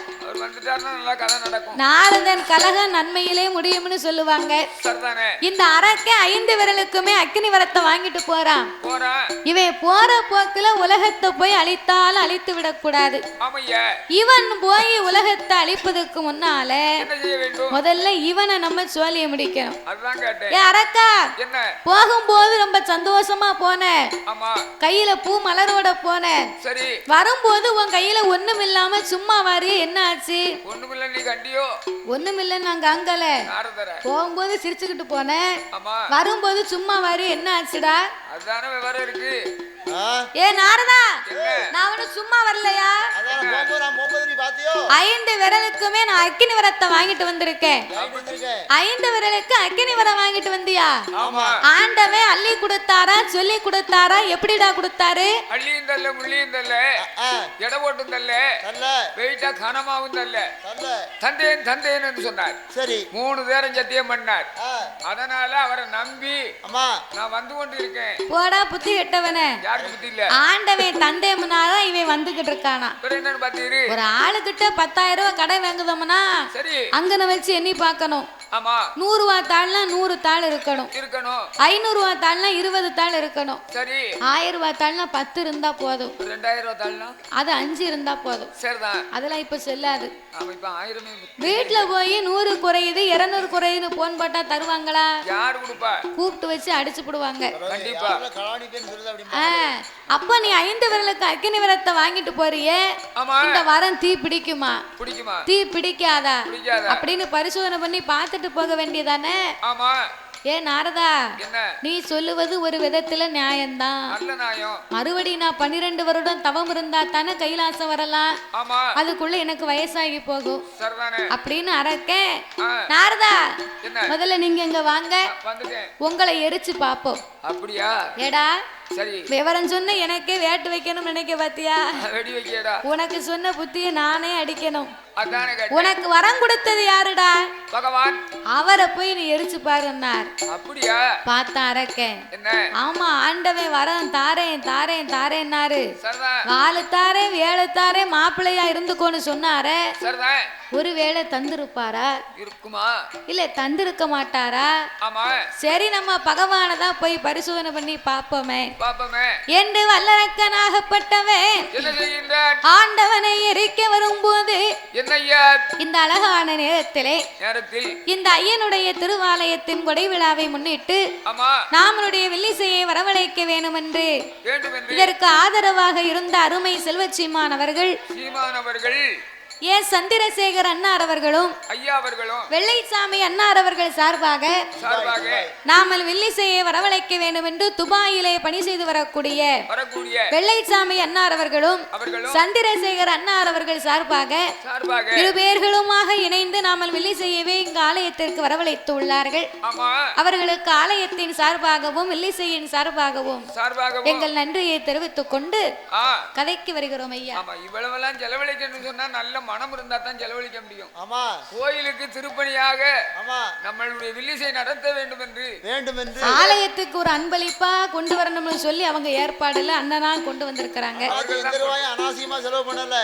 நாரதன் கலகம் நன்மையிலே முடியும்னு சொல்லுவாங்க இந்த அரக்கை 5 விரலுக்குமே அக்கினி வரத்தை வாங்கிட்டு போறான் இவன் போற போக்குல உலகத்தை போய் அழித்தாலும் அழித்து விடக்கூடாது இவன் போய் உலகத்தை அழிப்பதற்கு முன்னால முதல்ல இவனை நம்ம சோழிய முடிக்கணும் அரக்கா போகும்போது ரொம்ப சந்தோஷமா போன கையில பூ மலரோட போன வரும்போது உன் கையில ஒண்ணும் இல்லாம சும்மா வாரி என்ன ஆச்சு ஒண்ணுமில்ல நாங்க அங்கல போகும்போது சிரிச்சுக்கிட்டு போனேன் வரும்போது சும்மா வாரி என்ன ஆச்சுடா ஏ நாரதா நான் ஒண்ணு சும்மா வரலையா 5 விரலுக்குமே நான் அக்கினி வரத்தை வாங்கிட்டு வந்திருக்கேன் 5 விரலுக்கு அக்கினி வரம் வாங்கிட்டு வந்தியா ஆண்டவன் அள்ளி கொடுத்தாரா சொல்லி கொடுத்தாரா எப்படிடா கொடுத்தாரு அள்ளியும் தல்ல முள்ளியும் தல்ல எடை போட்டும் தல்ல வெயிட்டா கனமாவும் தல்ல தந்தேன்னு சொன்னார் 3 பேரும் சத்தியம் பண்ணார் அதனால அவரை நம்பி நான் வந்து கொண்டு இருக்கேன் போடா புத்தி கெட்டவனே ஆண்டவன் தந்தேம்னால இவன் வந்துகிட்டு இருக்கானா ஒரு ஆளுகிட்ட 10,000 ரூபாய் கடை வாங்குதோம்னா அங்கன வச்சு எண்ணி பார்க்கணும் 100 ரூபாய் தாள்னா 100 தாள் இருக்கணும் 500 ரூபாய் தாள்னா 20 தாள் இருக்கணும் 1000 ரூபாய் தாள்னா 10 இருந்தா போதும் 2000 ரூபாய் தாள்னா அது 5 இருந்தா போதும் அதெல்லாம் இப்ப செல்லாது வீட்டுல போய் 100 குறையுது 200 குறையுதுன்னு போன் போட்டா தருவாங்களா கூப்பிட்டு வச்சு அடிச்சு போடுவாங்க அப்ப நீ 5 விரலுக்கு அக்கினி விரத்தை வாங்கிட்டு போறியே இந்த வரம் தீ பிடிக்குமா தீ பிடிக்காதா அப்படின்னு பரிசோதனை பண்ணி பார்த்துட்டு போக வேண்டியதானே ஏ நாரதா நீ சொல்லுவது ஒரு விதத்துல நியாயம்தான் மறுபடி நான் 12 வருடம் தவம் இருந்தா தானே கைலாசம் வரலாம் அதுக்குள்ள எனக்கு வயசாகி போகும் அப்படின்னு அரக்க நாரதா முதல்ல நீங்க இங்க வாங்க உங்களை எரிச்சு பாப்போம் அப்படியா ஏடா விவரம் சொன்ன எனக்கே வேட்டு வைக்கணும் நினைக்க பாத்தியா உனக்கு சொன்ன புத்திய நானே அடிக்கணும் உனக்கு வரம் கொடுத்தது யாருடா பகவான் அவரை போய் நீ எரிச்சு பாருன்னார் அப்படியா பார்த்தா அரக்க ஆமா ஆண்டவன் வரம் தாரேன்னாரு வாழு தாரேன் வேலை தாரேன் மாப்பிள்ளையா இருந்துக்கோன்னு சொன்னாரே ஒருவேளை தந்திருப்பாரா இருக்குமா இல்ல தந்திருக்க மாட்டாரா சரி நம்ம பகவானை தான் போய் பரிசோதனை பண்ணி பாப்போமே என்று வல்லரக்கனாகப்பட்டவன் ஆண்டவனை எரிக்க வரும்போது இந்த அழகான நேரத்தில் இந்த ஐயனுடைய திருவாலயத்தின் கொடை விழாவை முன்னிட்டு நாமளுடைய வெள்ளிசையை வரவழைக்க வேண்டும் என்று இதற்கு ஆதரவாக இருந்த அருமை செல்வச்சீமானவர்கள் ஏன் சந்திரசேகர் அண்ணார் அவர்களும் ஐயா அவர்களும் வெள்ளைசாமி அண்ணார் அவர்கள் சார்பாக நாமல் வில்லிசையை வரவழைக்க வேண்டும் என்று துபாயிலே பணி செய்து வரக்கூடிய வெள்ளைசாமி அண்ணார் அவர்களும் சந்திரசேகர் அண்ணார் அவர்கள் சார்பாக இரு பேர்களுமாக இணைந்து நாமல் வில்லிசையவே இங்கு ஆலயத்திற்கு வரவழைத்து உள்ளார்கள். அவர்களுக்கு ஆலயத்தின் சார்பாகவும் வில்லிசையின் சார்பாகவும் எங்கள் நன்றியை தெரிவித்துக் கொண்டு கதைக்கு வருகிறோம் ஐயா. இவ்வளவெல்லாம் செலவழிக்கணும்னு சொன்னா நல்ல மனம் இருந்தா தான் செலவழிக்க முடியும். கோயிலுக்கு திருப்பணியாக நம்மளுடைய வில்லிசை நடத்த வேண்டும் என்று ஆலயத்துக்கு ஒரு அன்பளிப்பா கொண்டு வரணும்னு சொல்லி அவங்க ஏற்பாடுல அண்ணனா கொண்டு வந்திருக்காங்க. அனாவசியமா செலவு பண்ணல,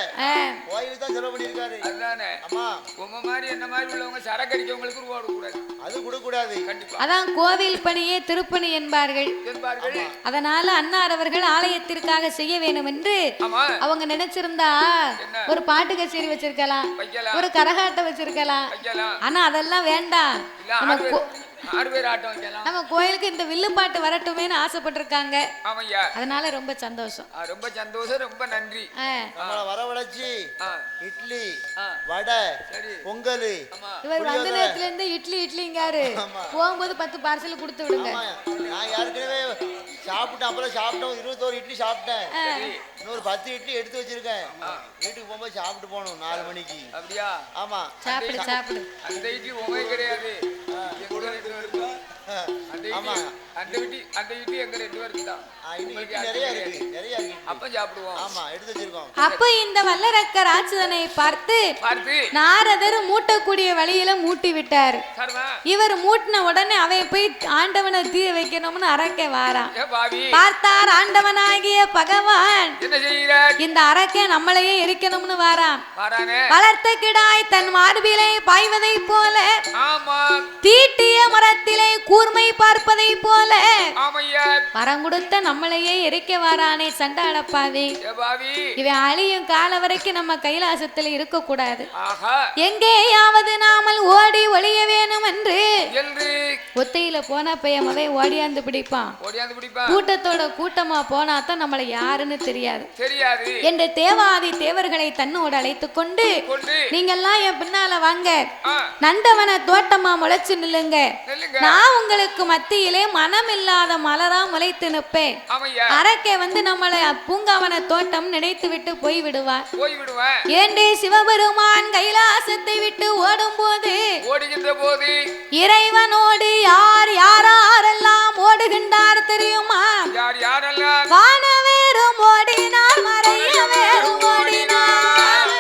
கோயிலுக்கு தான் செலவு பண்ணிருக்காரு. அதுதானே உங்க மாதிரி என்ன மாதிரி உள்ளவங்க சரக்கு அடிக்கவங்களுக்கு ரூபா கொடுக்க கூடாது, அது கொடுக்க கூடாது. கண்டிப்பா அதான் கோவில் பணியே திருப்பணி என்பார்கள். அதனால அண்ணார் அவர்கள் ஆலயத்திற்காக செய்ய வேண்டும் என்று அவங்க நினைச்சிருந்தா ஒரு பாட்டு கச்சேரி வச்சிருக்கலாம், ஒரு கரகாட்டம் வச்சிருக்கலாம். ஆனா அதெல்லாம் வேண்டாம், நம்ம கோயிலுக்கு இந்த வில்லு பாட்டு வரட்டுமேன்னு ஆசைப்பட்டிருக்காங்க. அதனால ரொம்ப சந்தோஷம், ரொம்ப சந்தோஷம், ரொம்ப நன்றி. வரவழைச்சி இட்லி வடை பொங்கல், இவர் வந்த நேரத்துல இருந்து இட்லி இட்லிங்காரு, போகும்போது 10 பார்சல் கொடுத்து விடுங்க. நான் ஏற்கனவே சாப்பிட்டேன், அப்புறம் சாப்பிட்டோம் 21 இட்லி சாப்பிட்டேன், இன்னொரு 10 இட்லி எடுத்து வச்சிருக்கேன். வீட்டுக்கு போகும்போது சாப்பிட்டு போகணும் 4 மணிக்கு. அப்படியா? ஆமா, சாப்பிடு சாப்பிடு. அந்த இட்லி உங்க கிடையாது, அந்த இட்லி எங்க 2 பேருக்கு தான். அப்ப இந்த வல்லரக்க ராட்சதனை பார்த்து நாரதர் மூட்டக்கூடிய வழியில மூட்டி விட்டார். இவர் மூட்டின உடனே அவன் போய் ஆண்டவனை தீ வைக்கணும்னு அரக்கை வாரான். பார்த்தார் ஆண்டவனாகிய பகவான் இந்த அரக்கை நம்மளையே எரிக்கணும்னு வாரான். வளர்த்த கிடாய் தன் மார்பிலை பாய்வதை போல, தீட்டிய மரத்திலே கூர்மை பார்ப்பதை போல வரம் கொடுத்த நம்மளையே எரிக்க வாரானே சண்டாளப்பாவி. இவன் அழியும் கால வரைக்கும் நம்ம கைலாசத்துல இருக்க கூடாது, எங்கேயாவது நாமல் ஓடி ஒளிய வேணும் என்று ஒத்தையில போன பையமவே ஓடியாந்து பிடிப்பான். கூட்டத்தோட கூட்டமா போனா தான் நம்மளை யாருன்னு தெரியாது. என்ற தேவாதி தேவர்களை தன்னோடு அழைத்துக் கொண்டு நீங்கெல்லாம் என் பின்னால வாங்க, நந்தவன தோட்டமா முளைச்சு நில்லுங்க, நான் உங்களுக்கு மத்தியிலே மனம் இல்லாத மலரா முளைத்து நிற்பேன். அரக்கை வந்து நம்மளை பூங்காவன தோட்டம் நினைத்து விட்டு போய் விடுவார். ஏண்டே சிவபெருமான் கைலாசத்தை விட்டு ஓடும் போது இறைவனோடு யார் யாரெல்லாம் ஓடுகின்றார் தெரியுமா? வானவேரும் ஓடினார், மறைய வேறும் ஓடினார்,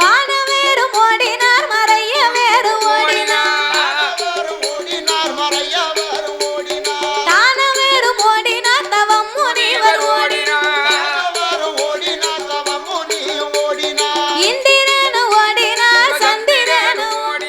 வானவேரும் ஓடினார், மறைய வேறும் ஓடினார், தானவேரும் ஓடினார், தவம் முனிவர் ஓடினார், இந்திரனு ஓடினார், சந்திரனு ஓடினார்.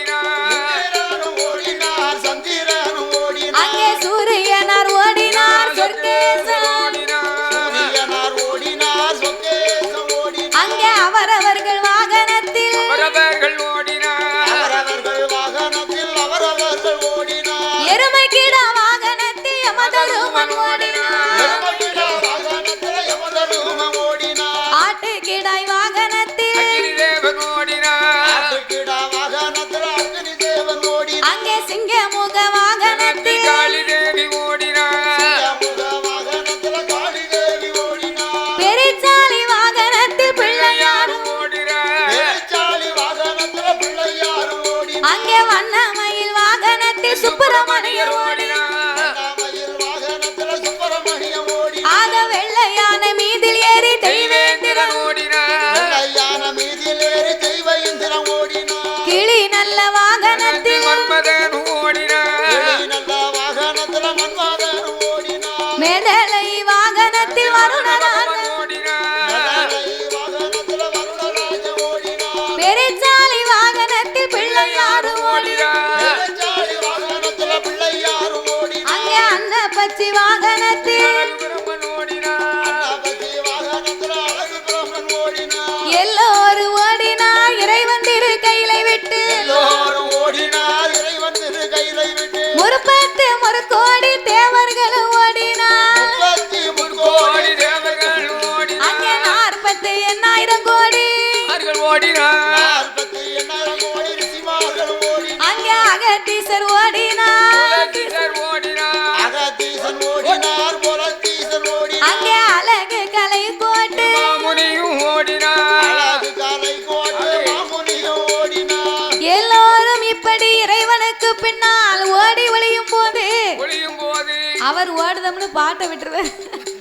ரிஷிமார்கள் ஓடினார் 48,000 கோடி ரிஷிமார்கள் ஓடினார் அங்கே அகத்தீசர் ஓடினார் புலத்தீசர் ஓடினார் அகத்தீசன் ஓடினார் புலத்தீசன் ஓடினார் அங்கே அழகு கலை போட்டு மாமுனியும் ஓடினார் அழகு காலை கோட்டு மாமுனியும் ஓடினார் எல்லோரும் இப்படி இறைவனுக்கு பின்னால் ஓடி ஒளியும் போது ஒளியும் போது அவர் ஓடுதம்னு பாட்டை விட்டுருவார்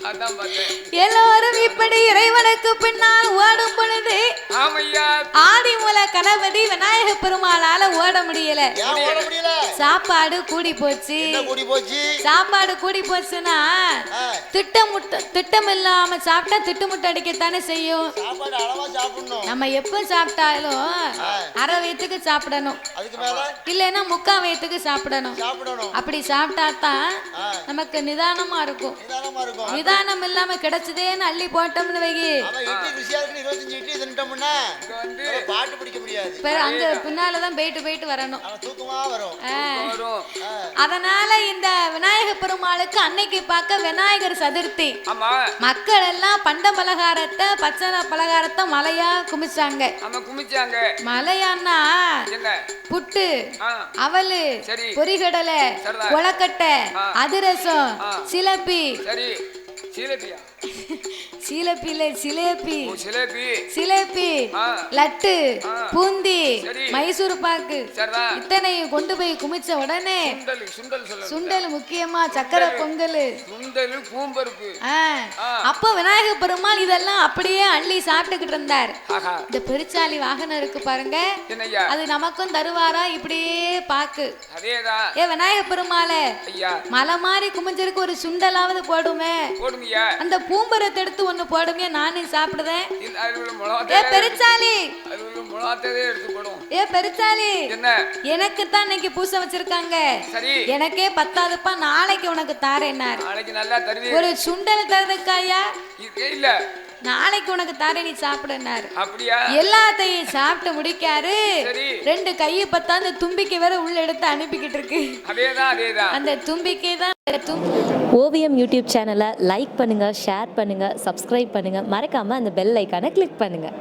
அதான் பார்த்தேன் எல்லோரும் இப்படி இறைவனுக்கு பின்னால் ஓடும் பொழுது ஆமையா ஆதிமூல கணபதி விநாயக பெருமாளால ஓட முடியல ஏன் ஓட முடியல சாப்பாடு கூடி போச்சு என்ன கூடி போச்சு சாப்பாடு கூடி போச்சுன்னா திட்டம் இல்லாம சாப்பிட்டா திட்டுமுட்டு அடிக்கத்தானே செய்யும் சாப்பாடு அளவா சாப்பிடணும் நம்ம எப்ப சாப்பிட்டாலும் அரை வயிற்றுக்கு சாப்பிடணும் அதுக்கு மேல இல்லைன்னா முக்கால் வயிற்றுக்கு சாப்பிடணும் சாப்பிடணும் அப்படி சாப்பிட்டா தான் நமக்கு நிதானமா இருக்கும் நிதானமா இருக்கும் நிதானம் இல்லாம கிடைச்சதேன்னு அள்ளி போட்டோம்னு வைகி அவன் இட்லி ருசியா இருக்கு 25 இட்லி தின்ட்டோம்னா வந்து பாட்டு பிடிக்க முடியாது அங்க பின்னாலதான் போயிட்டு வரணும் அவன் தூக்கமா வரும் வரும் அதனால இந்த விநாயக பெருமாளுக்கு அன்னைக்கு பார்க்க விநாயகர் சதுர்த்தி ஆமா மக்கள் எல்லாம் பண்ட பலகாரத்தை பச்சை பலகாரத்தை மலையா குமிச்சாங்க ஆமா குமிச்சாங்க மலையான்னா என்ன புட்டு ஆ, அவலு சரி. பொரிகடலை சரிதான். கொலக்கட்டை ஆ. அதிரசம் ஆ. சிலப்பி சரி சிலேபியா சிலப்பில சிலேபி ஓ சிலேபி சிலேபி ஆ. லட்டு ஆ. பூந்தி சரி. மைசூர் பாக்கு சரிதான் இத்தனையும் கொண்டு போய் குமிச்ச உடனே சுண்டல் சொல்ல சுண்டல் முக்கியமா சக்கரை பொங்கல் சுண்டல் பூம்பருப்பு ஆ. அப்போ விநாயக பெருமாள் இதெல்லாம் அப்படியே அள்ளி சாப்பிட்டுக்கிட்டு இருந்தார் ஆஹா இந்த பெருச்சாலி வாகனம் இருக்கு பாருங்க என்னய்யா அது நமக்கும் தருவாரா இப்படியே பாக்கு அதேதான் ஏ விநாயக பெருமாளே ஐயா மலை மாதிரி குமிஞ்சிருக்கு ஒரு சுண்டலாவது போடுமே போடுங்கய்யா அந்த பூம்பரத்தை எடுத்து ஒண்ணு போடுமே நானும் சாப்பிடுதேன் அதுல ஏ முளாத்தே பெருச்சாலி அதுல முளாத்ததே எடுத்து போடும் ஏ பெருச்சாலி என்ன எனக்கு தான் இன்னைக்கு பூசை வச்சிருக்காங்க சரி எனக்கே பத்தாதுப்பா நாளைக்கு உனக்கு தாரேன்னாரு நாளைக்கு நல்லா தருவீங்க ஒரு சுண்டல் தரதுக்காயா இல்ல நாளைக்கு உனக்கு தாரே நீ சாப்பிடுனாரு அப்படியா எல்லாத்தையும் சாப்பிட்டு முடிக்காரு சரி 2 கையை பத்தா அந்த தும்பிக்கை வேற உள்ள எடுத்து அனுப்பிக்கிட்டு இருக்கு அதேதான் அந்த தும்பிக்கை தான் ஓவியம் யூடியூப் சேனலை லைக் பண்ணுங்கள் ஷேர் பண்ணுங்கள் சப்ஸ்கிரைப் பண்ணுங்கள் மறக்காமல் அந்த பெல் ஐக்கானை கிளிக் பண்ணுங்கள்